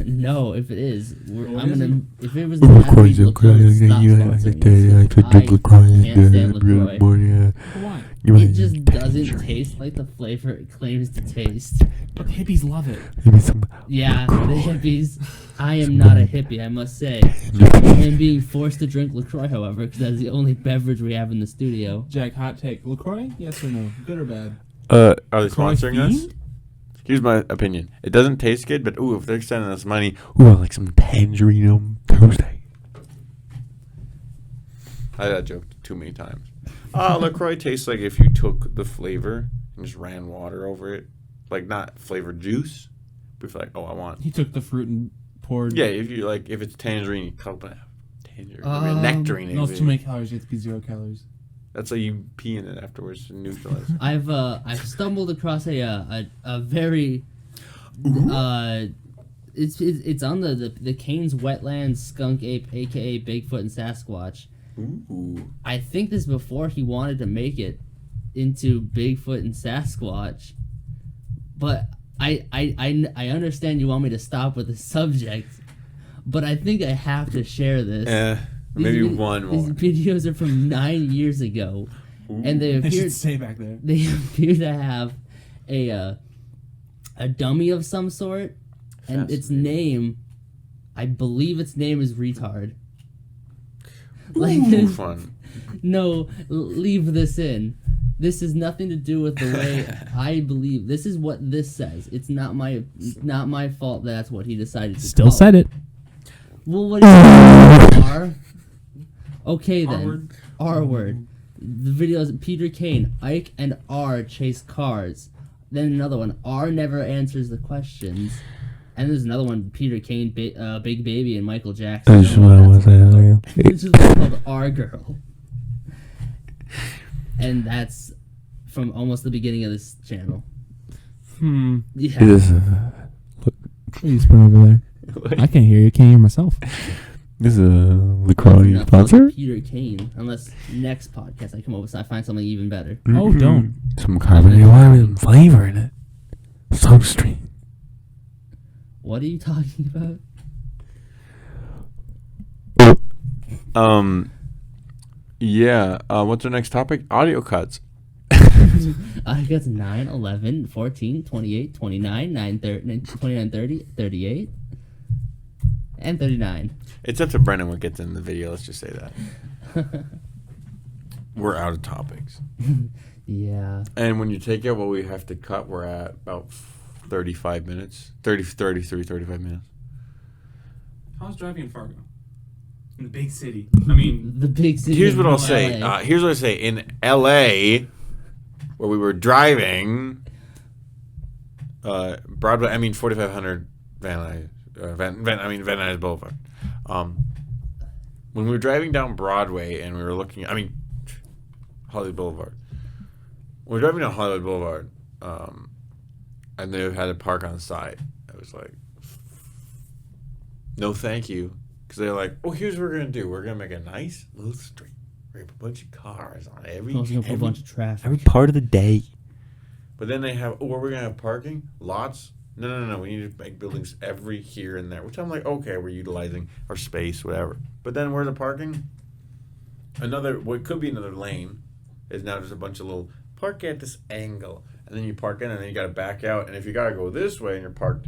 no, if it is, Oh, I'm it gonna. isn't? If it was an ad read, LaCroix would stop sponsoring this. I can't stand LaCroix. Why? It just doesn't taste like the flavor it claims to taste. But the hippies love it. Yeah, the hippies. I am not a hippie, I must say. I am being forced to drink LaCroix, however, because that's the only beverage we have in the studio. Jack, hot take. LaCroix? Yes or no? Good or bad? Are they LaCroix sponsoring us? fiend? Here's my opinion. It doesn't taste good, but if they're sending us money, I like some tangerine on Tuesday. I had that joke too many times. LaCroix tastes like if you took the flavor and just ran water over it. Like, not flavored juice, but if like, I want... He took the fruit and poured... Yeah, if it's tangerine, you cut up tangerine. Nectarine. No, it's too many calories. You have to be 0 calories. That's like you pee in it afterwards to neutralize. I've stumbled across a very it's on the Caine's Wetlands Skunk Ape, aka Bigfoot and Sasquatch. Ooh. I think this before he wanted to make it into Bigfoot and Sasquatch, but I understand you want me to stop with the subject, but I think I have to share this. Maybe one more. These videos are from 9 years ago, and they They appear should stay back there. they appear to have a dummy of some sort, and its name, I believe its name is Retard. Ooh, fun. No, leave this in. This has nothing to do with the way I believe. This is what this says. It's not my fault that's what he decided to Still call said it. Well, what is it? R? Okay then. R-word. R word. The video is Peter Caine, Ike, and R chase cars. Then another one, R never answers the questions. And there's another one, Peter Caine, Big Baby, and Michael Jackson. This is called R Girl. And that's from almost the beginning of this channel. Yeah. Please put over there. I can't hear you. I can't hear myself. This is a LaCroix Enough sponsor? with Peter Caine. Unless next podcast I come up with, I find something even better. Oh, don't. Some carbonated water and flavor in it. So street. What are you talking about? Yeah. What's our next topic? Audio cuts. I got 9, 11, 14, 28, 29, 9, 30, 29, 30, 38, and 39. It's up to Brendan what gets in the video. Let's just say that. We're out of topics. Yeah. And when you take out what we have to cut, we're at about 35 minutes. 35 minutes. How's driving in Fargo? In the big city. I mean, The big city. Here's of what I'll LA. say. Here's what I say. In L.A., where we were driving, Broadway, 4500 Van Nuys Boulevard. When we were driving down Broadway and we were looking, Hollywood Boulevard. When we were driving down Hollywood Boulevard, and they had to park on the side, I was like, no thank you. Because they're like, here's what we're going to do. We're going to make a nice little street. We're going to put a bunch of cars on every Also gonna put a bunch of traffic. Every part of the day. But then they have, we're going to have parking? Lots? No. We need to make buildings every here and there. Which I'm like, okay, we're utilizing our space, whatever. But then where's the parking? What could be another lane is now just a bunch of little, park at this angle. And then you park in and then you got to back out. And if you got to go this way and you're parked,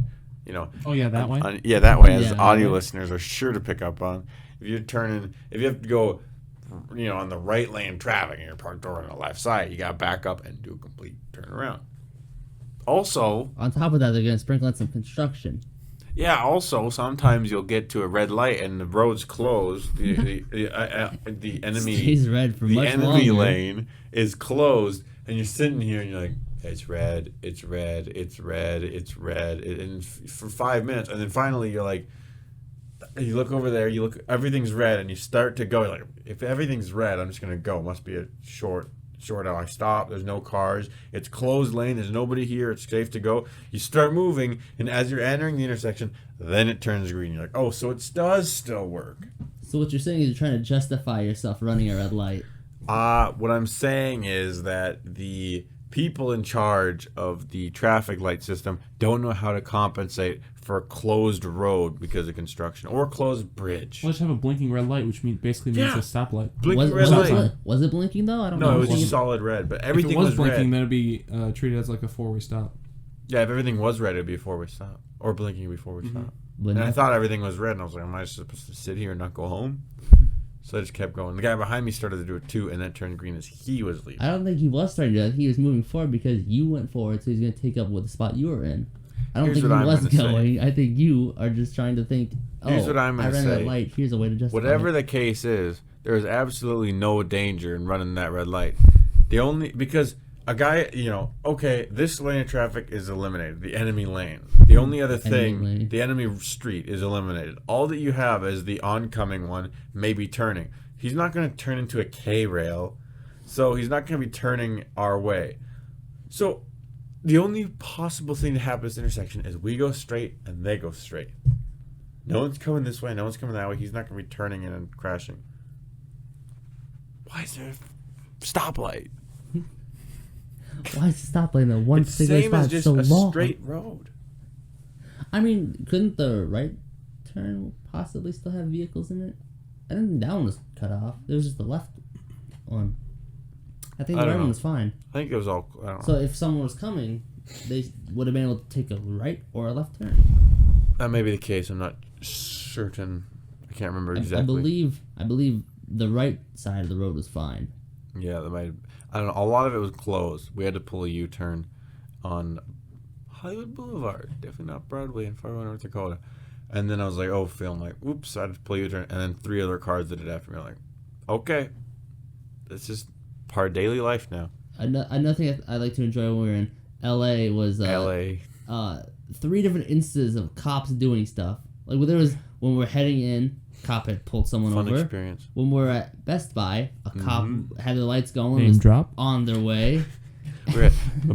oh yeah, that way. That way, as Yeah, audio that way. listeners are sure to pick up on. If you have to go, on the right lane traffic and you're parked over on the left side, you got to back up and do a complete turnaround. Also, On top of that, they're gonna sprinkle in some construction. yeah. Also, sometimes you'll get to a red light and the road's closed. The enemy Stays red for the much enemy longer. lane is closed, and you're sitting here and you're like, it's red, it's red, it's red, it's red, and for 5 minutes, and then finally you're like, you look over there, you look, everything's red, and you start to go. You're like, if everything's red, I'm just gonna go. It must be a short out. I stop. There's no cars. It's closed lane. There's nobody here. It's safe to go. You start moving, and as you're entering the intersection, then it turns green. You're like, oh, so it does still work. So what you're saying is you're trying to justify yourself running a red light. What I'm saying is that the people in charge of the traffic light system don't know how to compensate for a closed road because of construction or a closed bridge. Let's have a blinking red light, which basically means Yeah. a stoplight. Blinking red was, light. was it blinking though? I don't know. No, it was Blinking- just solid red, but If everything it was blinking, red. then it'd be treated as like a four-way stop. Yeah, if everything was red, it'd be a four-way stop. Or blinking would be a four-way stop. But And I no- thought everything was red, and I was like, am I supposed to sit here and not go home? So I just kept going. The guy behind me started to do it too, and then turned green as he was leaving. I don't think he was starting to do that. He was moving forward because you went forward, so he's going to take up with the spot you were in. I don't Here's think what he I'm was gonna say. going. I think you are just trying to think, oh, Here's what I'm I gonna ran say. that light. Here's a way to justify Whatever it. the case is, there is absolutely no danger in running that red light. Because a guy, okay, this lane of traffic is eliminated, the enemy lane. The only other thing, lane. the enemy street is eliminated. All that you have is the oncoming one, maybe turning. He's not going to turn into a K-rail, so he's not going to be turning our way. So the only possible thing to happen at this intersection is we go straight and they go straight. No one's coming this way, no one's coming that way. He's not going to be turning in and crashing. Why is there a stoplight? Why is the stoplight in the one It's the single same spot as just so a long? straight road. I mean, couldn't the right turn possibly still have vehicles in it? I didn't think that one was cut off. There was just the left one. I think I the don't right know. one was fine. I think it was all. I don't know. So if someone was coming, they would have been able to take a right or a left turn. That may be the case. I'm not certain. I can't remember I exactly. I believe the right side of the road was fine. Yeah, that might. I don't know. A lot of it was closed. We had to pull a U-turn on Hollywood Boulevard. Definitely not Broadway in Fargo, North Dakota. And then I was like, oh, film. Like, oops, I had to pull a U-turn. And then 3 other cars did it after me. I'm like, okay. It's just part of daily life now. Another thing I like to enjoy when we were in LA was L.A. 3 different instances of cops doing stuff. Like when we were heading in, cop had pulled someone Fun over. experience. When we were at Best Buy, a cop had the lights going, Name was drop. on their way, We're at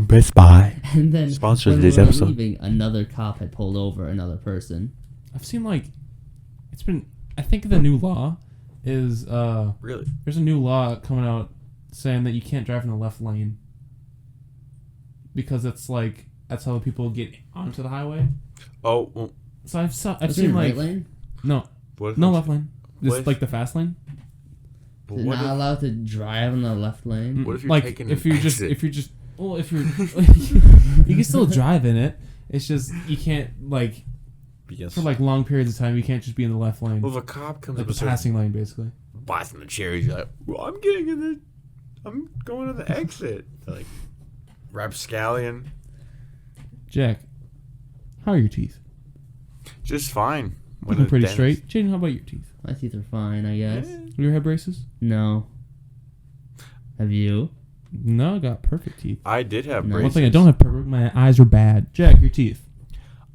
Best Buy. and then Sponsor when today's we were episode. leaving, another cop had pulled over another person. I've seen I think the new law is really. there's a new law coming out saying that you can't drive in the left lane because that's how people get onto the highway. Oh, well, Was So I've it seen in like right lane? no what if no it's- left lane, what just if- like the fast lane. but They're what not if- allowed to drive in the left lane. What if you're like taking if an you're just exit? if you're just well if you're you can still drive in it. It's just you can't Yes. for long periods of time you can't just be in the left lane. Well, if a cop comes Like up the and starts passing lane basically. blasting the cherries, you're like, well, I'm getting in the, I'm going to the exit. Like, rapscallion. Jack, how are your teeth? Just fine. Looking the pretty dentist- straight. Jaden, how about your teeth? My teeth are fine, I guess. Do you have braces? No. Have you? No, I got perfect teeth. I did have No. braces. One thing I don't have perfect, my eyes are bad. Jack, your teeth.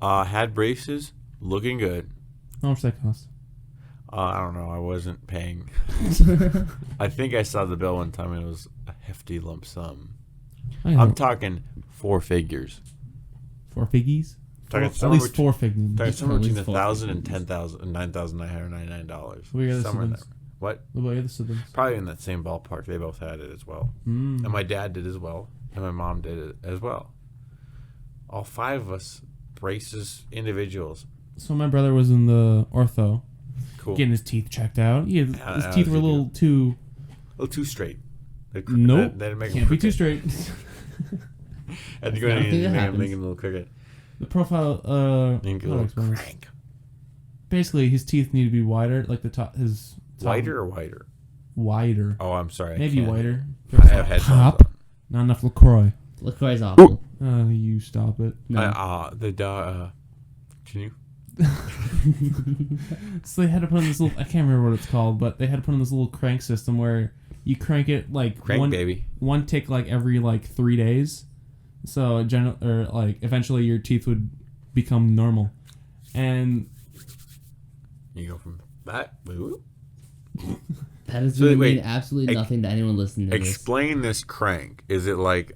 Had braces, looking good. How much that cost? I don't know. I wasn't paying. I think I saw the bill one time and it was a hefty lump sum. I'm talking 4 figures. 4 figgies? Talking At somewhere least 4 figures. Talking somewhere At between least 4 $1,000 and figures. $10,000 and $9,999. What are your other Somewhere in there. siblings? What? What about your other siblings? Probably in that same ballpark. They both had it as well. Mm. And my dad did as well. And my mom did it as well. All 5 of us, braces, individuals. So my brother was in the ortho, Cool. getting his teeth checked out. His How teeth does were a he little do? too... A little too straight. Nope. They didn't make Can't be too crooked. straight. Had to go in I think and that make happens. him a little crooked. The profile... Make a how do I little explain this? crank. Basically, his teeth need to be wider, like the top... His top, Whiter or whiter? Wider. Oh, I'm sorry. I Maybe can't. whiter. I have headphones Pop. on. Not enough LaCroix. LaCroix's awful. You stop it. No. Can you? So they had to put in this little. I can't remember what it's called, but they had to put in this little crank system where you crank it like one tick like every like 3 days. So eventually your teeth would become normal, and you go from that. That is going to mean absolutely nothing to anyone listening to this. Explain this crank. Is it like...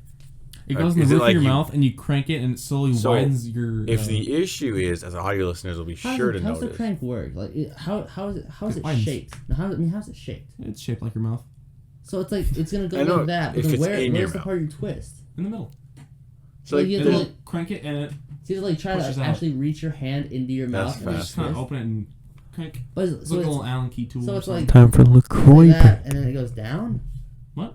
It goes in the roof of your mouth, and you crank it, and it slowly widens your... If the issue is, as audio listeners will be sure to notice... How does the crank work? Like, how is it shaped? How's it shaped? It's shaped like your mouth. So it's like, it's going to go like that. But then where's the part you twist? In the middle. So you have to like, crank it, and it... So you have to like try to actually reach your hand into your mouth. And just kind of open it and crank. But it's like a little Allen key tool. So it's like... Time for LaCroix. Like that, and then it goes down? What?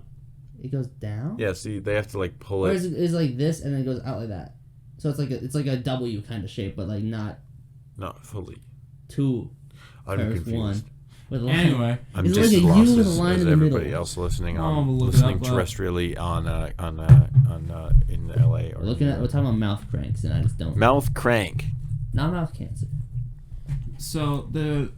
It goes down? Yeah, see, they have to like pull it. Or is it like this and then it goes out like that? So it's like a W kind of shape, but like not fully. Two. I'm confused. One. With a line. Anyway, I'm just as lost as everybody else listening terrestrially on in LA. Or we're talking about mouth cranks, and I just don't. Mouth crank. Not mouth cancer. So the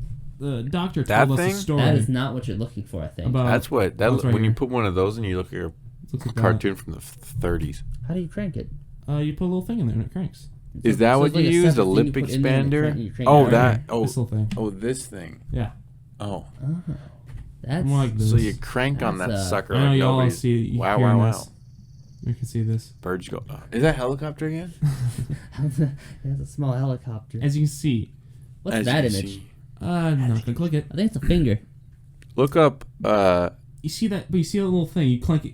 doctor told us a story. That is not what you're looking for, I think. That's what right when here. you put one of those and you look at a cartoon from the 30s. How do you crank it? You put a little thing in there and it cranks. Is that what you use? The lip expander? This little thing. Oh, this thing. Yeah. Oh. That's more like this. So you crank on that sucker. I know like y'all see. Wow. You can see this. Birds go. Is that helicopter again? That's a small helicopter. As you can see. What's that image? I'm not gonna click it. I think it's a finger. Look up. You see that? But you see a little thing. You crank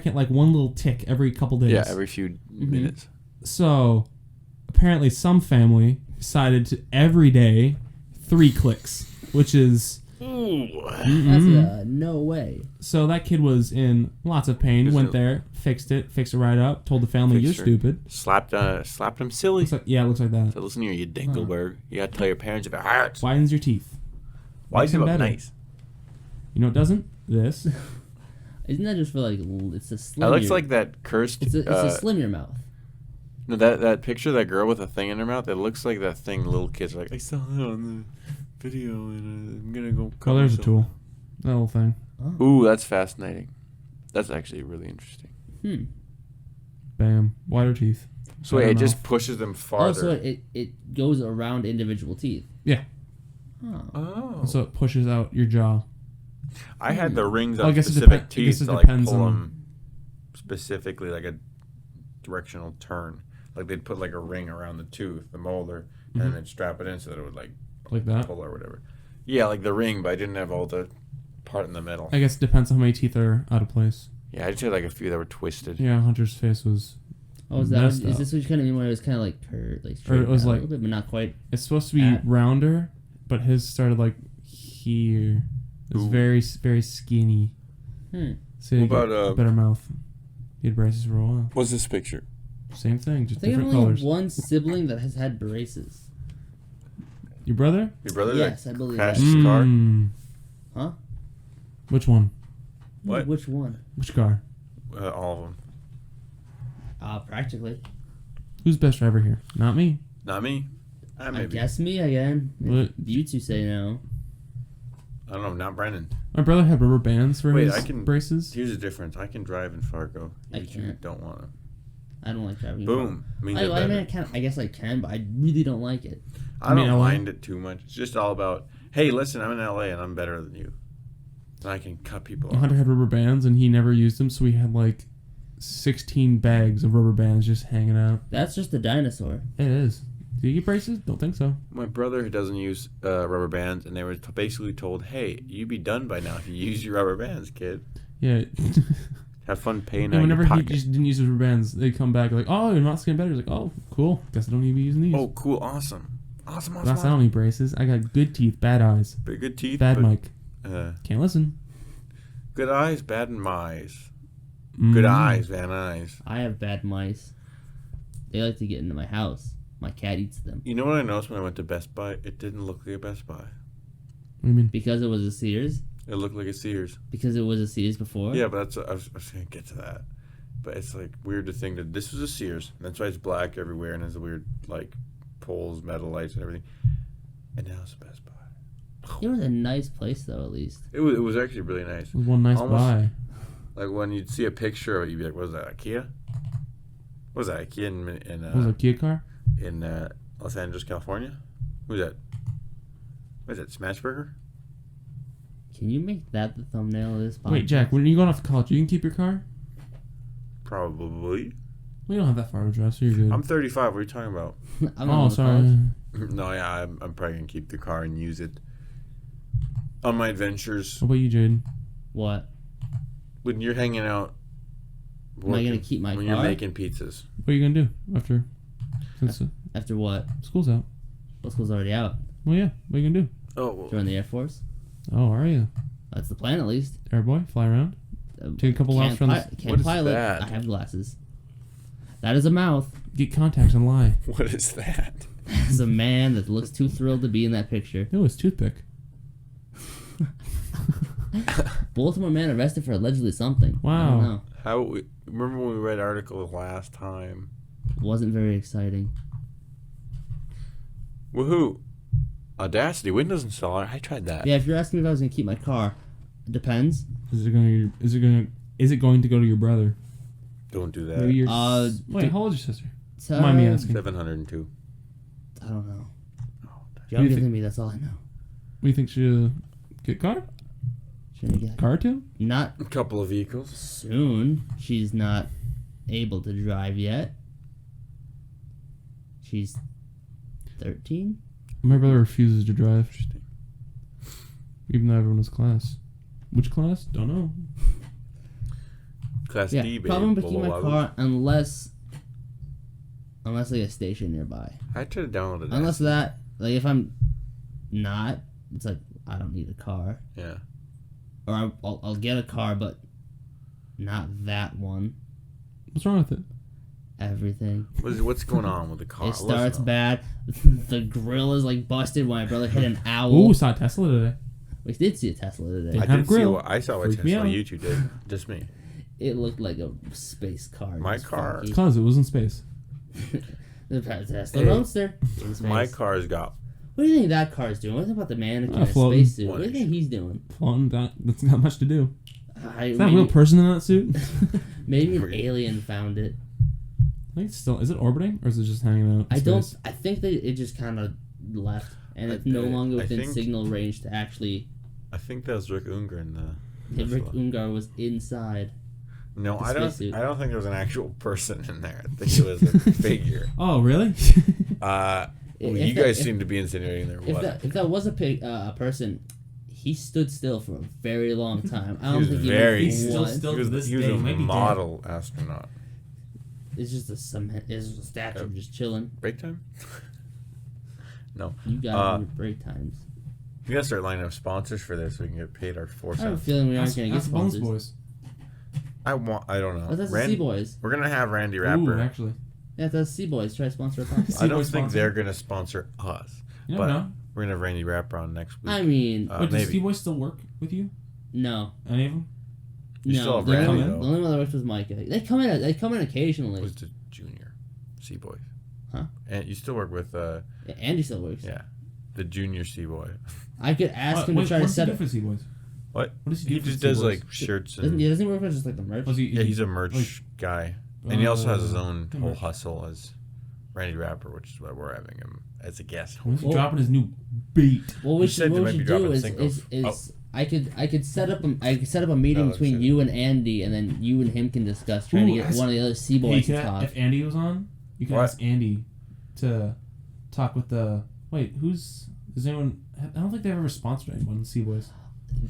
it like one little tick every couple days. Yeah, every few minutes. So, apparently, some family decided to every day 3 clicks, which is. That's no way. So that kid was in lots of pain. Went there, fixed it right up. Told the family you're stupid. Slapped him silly. Looks like that. So listen here, you Dinkelberg. You gotta tell your parents if it hurts. Widens your teeth. Why is it nice? You know what doesn't? This. Isn't that just for like it's a slim? It looks like that cursed. It's a slim your mouth. No, that picture of that girl with a thing in her mouth. It looks like that thing little kids are like. I saw that on the video, and I'm gonna go. Oh, there's a tool. That little thing. Oh. Ooh, that's fascinating. That's actually really interesting. Bam. Wider teeth. So wait, it just pushes them farther. Oh, so it goes around individual teeth. Yeah. Oh. So it pushes out your jaw. I had the rings on I guess specific teeth to like pull on them specifically like a directional turn. Like they'd put like a ring around the tooth, the molar, and then they'd strap it in so that it would like that pull or whatever. Yeah, like the ring, but I didn't have all the part in the middle. I guess it depends on how many teeth are out of place. Yeah, I just had like a few that were twisted. Yeah, Hunter's face was. Oh, is this what you kind of mean when it was kind of like curved, like straight? Or it was a like little bit, but not quite. It's supposed to be rounder, but his started like here. It was very, very skinny. So you got a better mouth. He had braces for a while. What's this picture? Same thing, just I think different I've only colors. had one sibling that has had braces. Your brother? Your brother? Yes, I believe crashed that. his car? Huh? Which one? What? Which one? Which car? All of them. Practically. Who's best driver here? Not me. Not me. I guess me again. What? You two say no. I don't know. Not Brennan. My brother had rubber bands for his braces. Here's the difference. I can drive in Fargo. I can't. You don't want to. I don't like driving. Boom. I guess I can, but I really don't like it. I don't mind it too much. It's just all about, hey, listen, I'm in LA and I'm better than you. And I can cut people off. Hunter had rubber bands and he never used them, so we had like 16 bags of rubber bands just hanging out. That's just a dinosaur. It is. Do you get braces? Don't think so. My brother doesn't use rubber bands, and they were basically told, hey, you'd be done by now if you use your rubber bands, kid. Yeah. Have fun paying out whenever your pocket. he just didn't use his rubber bands, they'd come back like, oh, you're not getting better. He's like, oh, cool. Guess I don't need to be using these. Oh, cool. Awesome. I don't need braces. I got good teeth, bad eyes. But good teeth. Bad mic. Can't listen. Good eyes, bad mice. Good eyes, bad eyes. I have bad mice. They like to get into my house. My cat eats them. You know what I noticed when I went to Best Buy? It didn't look like a Best Buy. What do you mean? Because it was a Sears? It looked like a Sears. Because it was a Sears before? Yeah, but I was going to get to that. but it's like weird to think that this was a Sears. That's why it's black everywhere and has the weird like poles, metal lights, and everything. And now it's a Best Buy. It was a nice place though, at least. It was actually really nice. It was one nice Almost, buy. Like when you'd see a picture of it, you'd be like, "What was that? IKEA? What was that? IKEA What was a Kia car? in Los Angeles, California? Who's that? What is that? Smashburger? Can you make that the thumbnail of this podcast? Wait, Jack, when you going off to college, you can keep your car? Probably. We don't have that far to drive, so you're good. I'm 35. What are you talking about? I'm not Oh, in sorry. college. No, yeah, I'm probably gonna keep the car and use it on my adventures. What about you, Jaden? What? When you're hanging out, Am I gonna working, keep my when car? you're making pizzas. What are you going to do after? Since After what? school's out. Well, school's already out. Well, yeah. What are you going to do? Oh, well, Join the Air Force. Oh, are you? That's the plan, at least. Airboy? Fly around? Take a couple laps from the... Can't What is pilot. that? I have glasses. That is a mouth. Get contacts and lie. what is that? That is a man that looks too thrilled to be in that picture. No, it's toothpick. Baltimore man arrested for allegedly something. Wow. I don't know. Remember when we read articles last time? Wasn't very exciting. Woohoo! Audacity Windows installer. I tried that. Yeah, if you're asking me if I was gonna keep my car, it depends. Is it going to go to your brother? Don't do Maybe that. your Wait, how old is your sister? So, Mind me asking. 702. I don't know. Oh, Younger think- than me, that's all I know. What do you think should get car? Should I get Car too? not a couple of vehicles. soon. She's not able to drive yet. She's 13. My brother refuses to drive, Interesting. even though everyone has class. Which class? Don't know. Class Yeah, D, baby. problem Blah, picking blah, my blah. car unless like a station nearby. I tried to download it. Unless that, like if I'm not, it's like I don't need a car, Yeah. or I'll get a car, but not that one. What's wrong with it? Everything. What's going on with the car? It starts Listen. bad. The grill is like busted when my brother hit an owl. Ooh, saw a Tesla today. We did see a Tesla today. I have did a grill. I saw what Freaked me Tesla out. YouTube did. Just me. It looked like a space car. It My was car. funky. Because it was in space. The Tesla Hey. Roadster. in space. My car's got. What do you think that car's doing? What about the mannequin in a floating. spacesuit? What do you think he's doing? Fun, that's not much to do. Is that a Maybe- real person in that suit? Maybe an alien found it. I think it's still. Is it orbiting or is it just hanging out? In I don't. space? I think that it just kind of left, and it's I- no longer I within think- signal range to actually. I think that was Rick Ungar in the. Rick Tesla. Ungar was inside. No, the I don't. spacesuit. I don't think there was an actual person in there. I think it was a figure. Oh, really? Well, If you that- guys if- seem to be insinuating there. If that was a person, he stood still for a very long time. I don't was think very- he He's moved still once. still- he was, to this he was day, a might be dead. model astronaut. It's just a cement. It's just a statue just chilling. Break time? No. You got your break times. We gotta start lining up sponsors for this so we can get paid our 4 I have a cents. feeling we aren't going to get That's Bones sponsors. Boys. I don't know. Oh, that's the Sea Boys. We're gonna have Randy Ooh, Rapper. actually. Yeah, that's Sea Boys. Try to sponsor a podcast. I don't Boys think sponsor. they're gonna sponsor us. You but don't know. we're gonna have Randy Rapper on next week. I mean, Wait, does maybe. Steve Boys still work with you? no. Any of them? You still No, have the Randy, only, though. the only one that works was Mike. They come in. They come in occasionally. Who's the junior Sea Boy? Huh? And you still work with Yeah, Andy still works. yeah, the junior Sea Boy. I could ask him Wait, to try what to does he set do up. for Steve Boys? What? What does he do He for just Steve does Boys? like shirts Doesn't and he work for just like the merch? Was he, yeah, he's a merch like, guy, and he also has his uh, own whole merch. hustle as Randy Rapper, which is why we're having him as a guest. When's he Well- dropping his new beat? What we He said should, they what might we be should do dropping is singles. I could set up a meeting No, between that's it. you and Andy, and then you and him can discuss trying Ooh, to get ask- one of the other Sea Hey, Boys can to I- talk. if Andy was on, you can What? ask Andy to talk with the. Wait, who's. Does anyone. I don't think they've ever sponsored anyone, Sea Boys.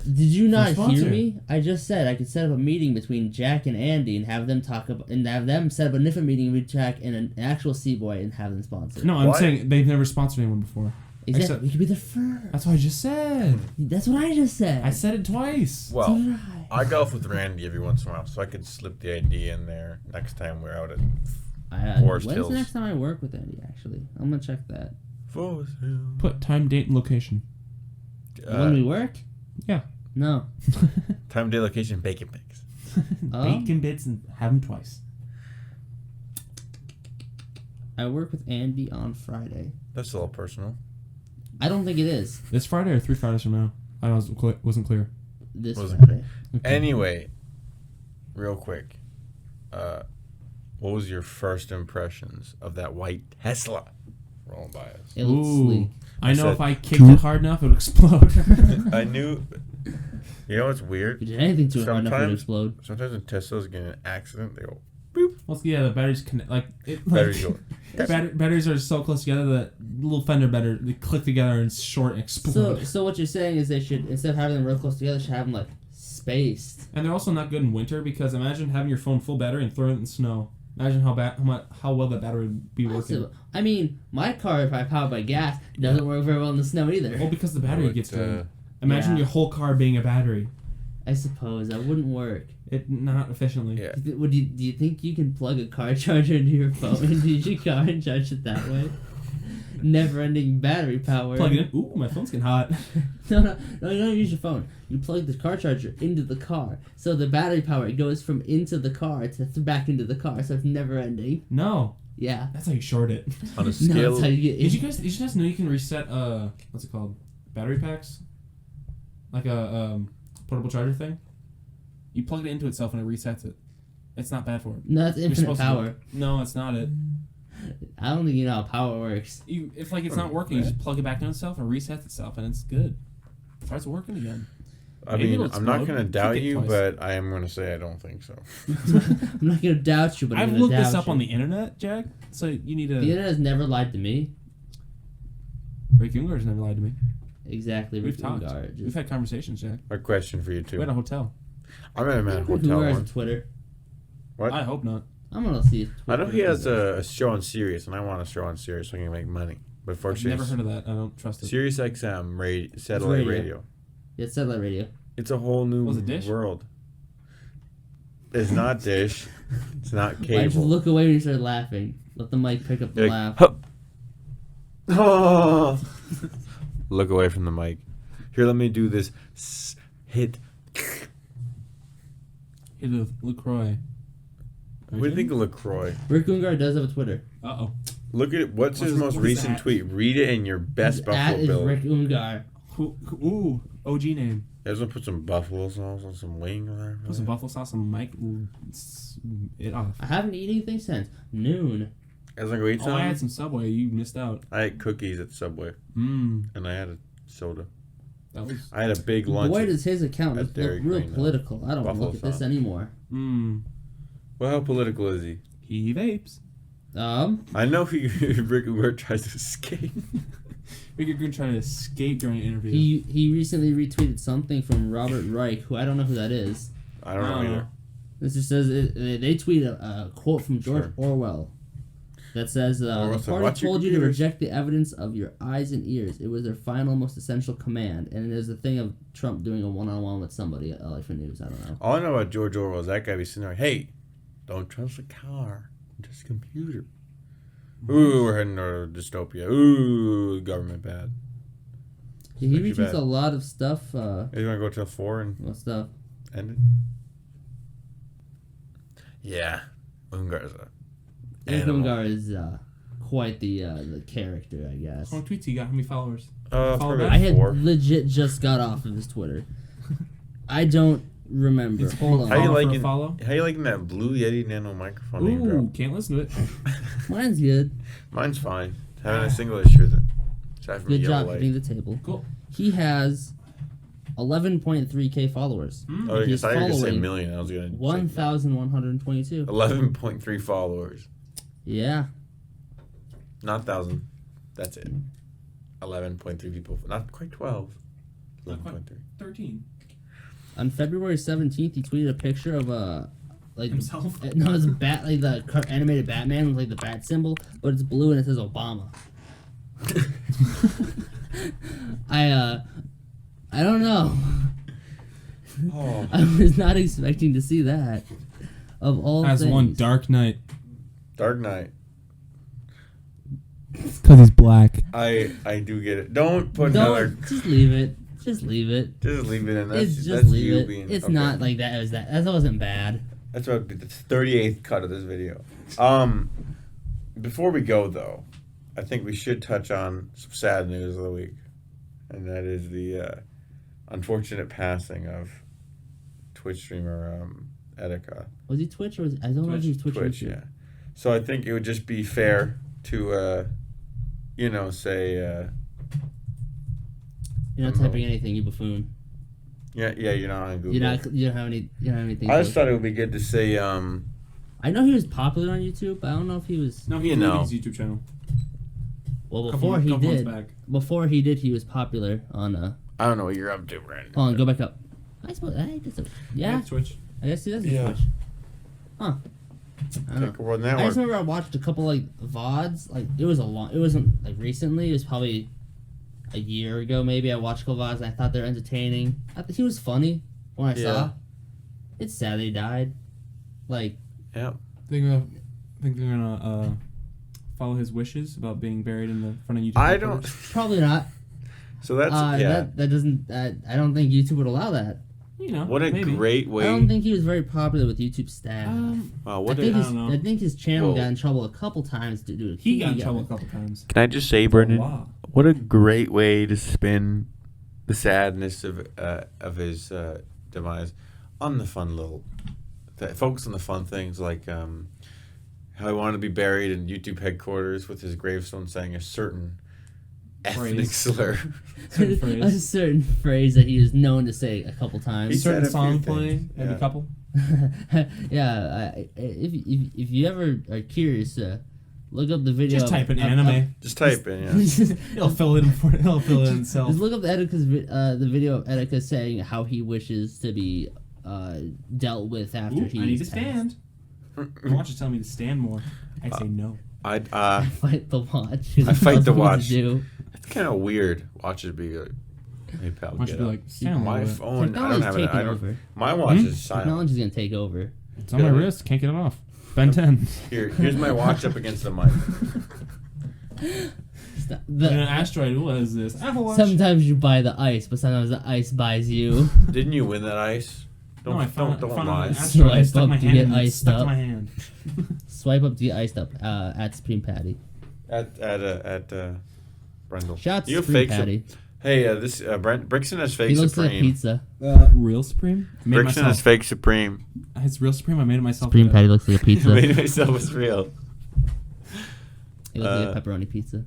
Did you not sponsor. hear me? I just said I could set up a meeting between Jack and Andy and have them talk about, and have them set up a different meeting with Jack and an actual Sea Boy and have them sponsor. No, I'm What? saying they've never sponsored anyone before. exactly. except- We could be the first. That's what I just said. That's what I just said. I said it twice. So Well, did I. I golf with Randy every once in a while, so I could slip the idea in there next time we're out at Forest When's Hills. the next time I work with Andy? Actually, I'm gonna check that. Forest Hills. Put time, date, and location. When we work? Yeah. No. Time, day, location, bacon pigs. Bacon bits and have them twice. I work with Andy on Friday. That's a little personal. I don't think it is. This Friday or 3 Fridays from now? I wasn't clear. This Wasn't Friday. Anyway, real quick. What was your first impressions of that white Tesla rolling by us? It looks sleek. I know said- if I kicked it hard enough, it would explode. I knew. You know what's weird? If you did anything to it hard enough, it would Sometimes- explode. Sometimes when Teslas get in an accident, they go boop. Well, yeah, the batteries connect. Batteries go. Batteries are so close together that little fender battery they click together and short and explode. So what you're saying is they should, instead of having them real close together, should have them like spaced. And they're also not good in winter because imagine having your phone full battery and throwing it in the snow. Imagine how well that battery would be working. I mean, my car, if I power by gas, doesn't work very well in the snow either. Well, because the battery gets drained. Imagine Yeah. your whole car being a battery. I suppose that wouldn't work. It not efficiently. Yeah. Do you think you can plug a car charger into your phone into your car and charge it that way? Never-ending battery power. Plug it in. Ooh, my phone's getting hot. No, you don't use your phone. You plug the car charger into the car, so the battery power goes from into the car to back into the car, so it's never-ending. No, Yeah. that's how you short it. On a No, scale. that's how you get. Did you guys know you can reset what's it called, battery packs, like a portable charger thing? You plug it into itself and it resets it. It's not bad for it. No, that's You're infinite supposed to power. No, it's not it. I don't think you know how power works. If it's not working, you just plug it back into itself and resets itself, and it's good. It starts working again. I Maybe mean, it'll I'm not explode. going to doubt Kick it you, twice. but I am going to say I don't think so. I'm not gonna doubt you, but I'm I've gonna looked doubt this up you. on the internet, Jack. So you need to. The internet has never lied to me. Rick Ungar has never lied to me. Exactly. We've Rick talked. Ungar, We've had conversations, Jack. A question for you, We had too. a hotel. I met him at a Rick hotel Ungar has a once. Twitter. What? I hope not. I'm gonna see his I Twitter. know he has a show on Sirius, and I want a show on Sirius so I can make money. But I've fortunately, never heard of that. I don't trust it. Sirius XM satellite radio. radio. Yeah, it's satellite radio. It's a whole new Was it Dish? world. It's not Dish. It's not Why did you cable. look away when you started laughing? Let the mic pick up the Like, laugh. Oh. Look away from the mic. Here, let me do this. Hit. Hit with LaCroix. What do you think of LaCroix? Rick Ungar does have a Twitter. Uh-oh. Look at it. What's his most what is recent that? tweet? Read it in your best His Buffalo ad is Bill. Rick Ungar. Ooh, OG name. You guys want to put some buffalo sauce on some wing or whatever? Put some buffalo sauce on Mike. It off. I haven't eaten anything since noon. You guys want to go eat Oh, some? I had some Subway. You missed out. I ate cookies at Subway, Mmm. and I had a soda. That was. I had a big lunch. Boy, does his account at look Dairy real Queen, political. I don't want to Buffalo look at this sauce. anymore. Mmm. Well, how political is he? He vapes. I know he Rick Uber tries to escape. You're going to try to escape during an interview. He recently retweeted something from Robert Reich, who I don't know who that is. I don't know either. This just says they tweet a quote from George Sure. Orwell that says Orwell the said, party "Watch your told you to computers." reject the evidence of your eyes and ears. It was their final, most essential command." And there's a thing of Trump doing a one-on-one with somebody at LA for News. I don't know. All I know about George Orwell is that guy be sitting there, hey, don't trust a car, just a computer. Ooh, we're heading to dystopia. Ooh, government bad. He Actually retweets bad. a lot of stuff. You want to go to 4 and What stuff? end it? Yeah, Ungar's a Rick animal. Ungar is quite the character, I guess. How many tweets he got? How many followers? Probably back. I had 4. legit just got off of his Twitter. I don't remember. It's Hold on. How you Follow for a liking? follow? How you liking that Blue Yeti Nano microphone name drop? Ooh, can't listen to it. Mine's good. Mine's fine. Having a single issue with it. Aside from Good yellow job light. hitting the table. Cool. He has 11.3k followers. Mm. Oh, I He's thought you were gonna say following million. I was gonna say 1,122. 11.3 followers, Yeah. not 1,000. That's it. 11.3 people, not quite 12. Not quite. 11.3. 13. On February 17th, he tweeted a picture of like Himself? no, it's a bat, like the animated Batman with like the bat symbol, but it's blue and it says Obama. I don't know. Oh, I was not expecting to see that. Of all Has things. one dark night. Dark Knight. Because he's black. I do get it. Don't put Don't, another. just leave it. Just leave it. Just leave it in. That's, It's just that's leave you it. being. It's okay. not like that. It was that. That wasn't bad. That's what. It's 38th cut of this video. Before we go, though, I think we should touch on some sad news of the week, and that is the unfortunate passing of Twitch streamer Etika. Was he Twitch or was I don't know if he was Twitch. Yeah. So I think it would just be fair to, say. You're not typing anything, you buffoon. Yeah, you're not on Google. You don't have anything. I just thought it would be good to say. I know he was popular on YouTube, but I don't know if he was. No, he did his YouTube channel. Well, before he did, he was popular on. I don't know what you're up to, Brandon. Hold on, go back up. I suppose. Yeah. Twitch. I guess he does Twitch. Huh. I don't know. I just remember I watched a couple VODs. It wasn't recently. It was probably a year ago, maybe. I watched a couple VODs and I thought they were entertaining. I thought he was funny when I saw. It's sad he died. Yeah. Think they're gonna follow his wishes about being buried in the front of YouTube. I don't. Probably not. So that's that doesn't. I don't think YouTube would allow that. What a great way. I don't think he was very popular with YouTube staff. I think his channel got in trouble a couple times to do it. He got in trouble a couple times. Can I just say, Brendan? What a great way to spin the sadness of his demise on the fun little. Focus on the fun things like how he wanted to be buried in YouTube headquarters with his gravestone saying a certain ethnic slur. A certain phrase that he was known to say a couple times. A certain song playing every couple. Yeah, if you ever are curious, look up the video. Just type in anime. Just type in, He'll fill it in himself. Just look up the video of Etika saying how he wishes to be dealt with after he. I need to stand. The watch is telling me to stand more. I say no. I fight the watch. I fight the watch. It's kind of weird. Watch it be like, hey pal, watch get be up. like, stand my over. phone. I don't have it. Over. My watch is silent. Technology's gonna take over. It's on my wrist. Can't get it off. Ben 10. Here's my watch up against the mic. An asteroid. What is this? Apple Watch. Sometimes you buy the ice, but sometimes the ice buys you. Didn't you win that ice? Don't lie. Swipe up to get iced up. My hand. Swipe up to get iced up at Supreme Patty. At Brendall. Shots you Supreme fake Patty. Hey, this Brickson has fake he looks Supreme. like pizza. Real Supreme? Brickson has fake Supreme. It's real Supreme. I made it myself. Supreme Patty looks like a pizza. I made it myself. It's real. He looks like a pepperoni pizza.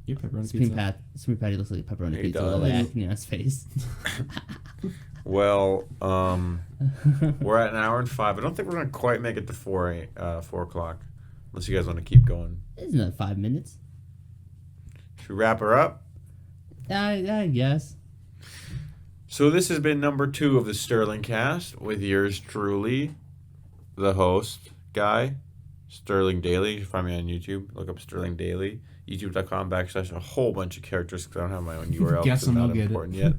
Your pepperoni pizza. Supreme Patty looks like a pepperoni pizza does. with all the acne on his face. Well, we're at an hour and 5. I don't think we're gonna quite make it to 4 o'clock, unless you guys want to keep going. It's another 5 minutes. Should we wrap her up? I guess. So this has been number 2 of the SterlingCast with yours truly, the host, Guy, Sterling Daily. You can find me on YouTube. Look up Sterling Daily. YouTube.com// a whole bunch of characters because I don't have my own URL. Guess it's I'm not not important yet.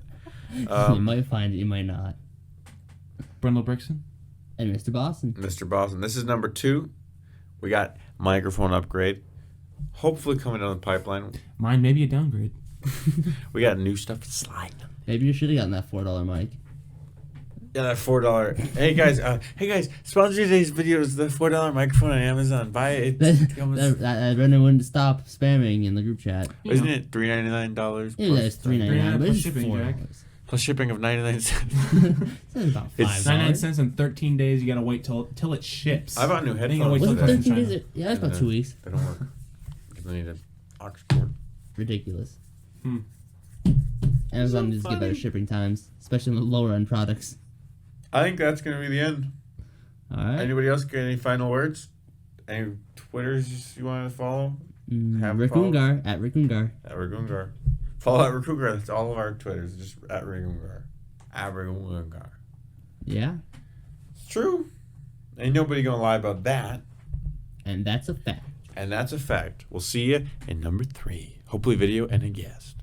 You might find it, you might not. Brendall Brickson. And Mr. Bawson. Mr. Bawson. This is number 2. We got microphone upgrade. Hopefully coming down the pipeline. Mine may be a downgrade. We got new stuff to slide. Maybe you should have gotten that $4 mic. Yeah, that $4. Hey guys! Sponsor today's video is the $4 microphone on Amazon. Buy it. Brendan wouldn't stop spamming in the group chat. Isn't it $399? Yeah, it's $3.99, but it's shipping, $4. Plus shipping of 99 cents. It's about $5. 99 cents in 13 days. You gotta wait till it ships. I bought new headphones. Was it 13 days? Yeah, it's about 2 weeks. They don't work. Because I need an aux cord. Ridiculous. Amazon needs to get better shipping times, especially with lower end products. I think that's going to be the end. All right. Anybody else got any final words? Any Twitters you want to follow? Rick Ungar, at Rick Ungar. At Rick Ungar. Follow at Rick Ungar. That's all of our Twitters. Just at Rick Ungar. At Rick Ungar. Yeah. It's true. Ain't nobody going to lie about that. And that's a fact. And that's a fact. We'll see you in number 3. Hopefully video and a guest.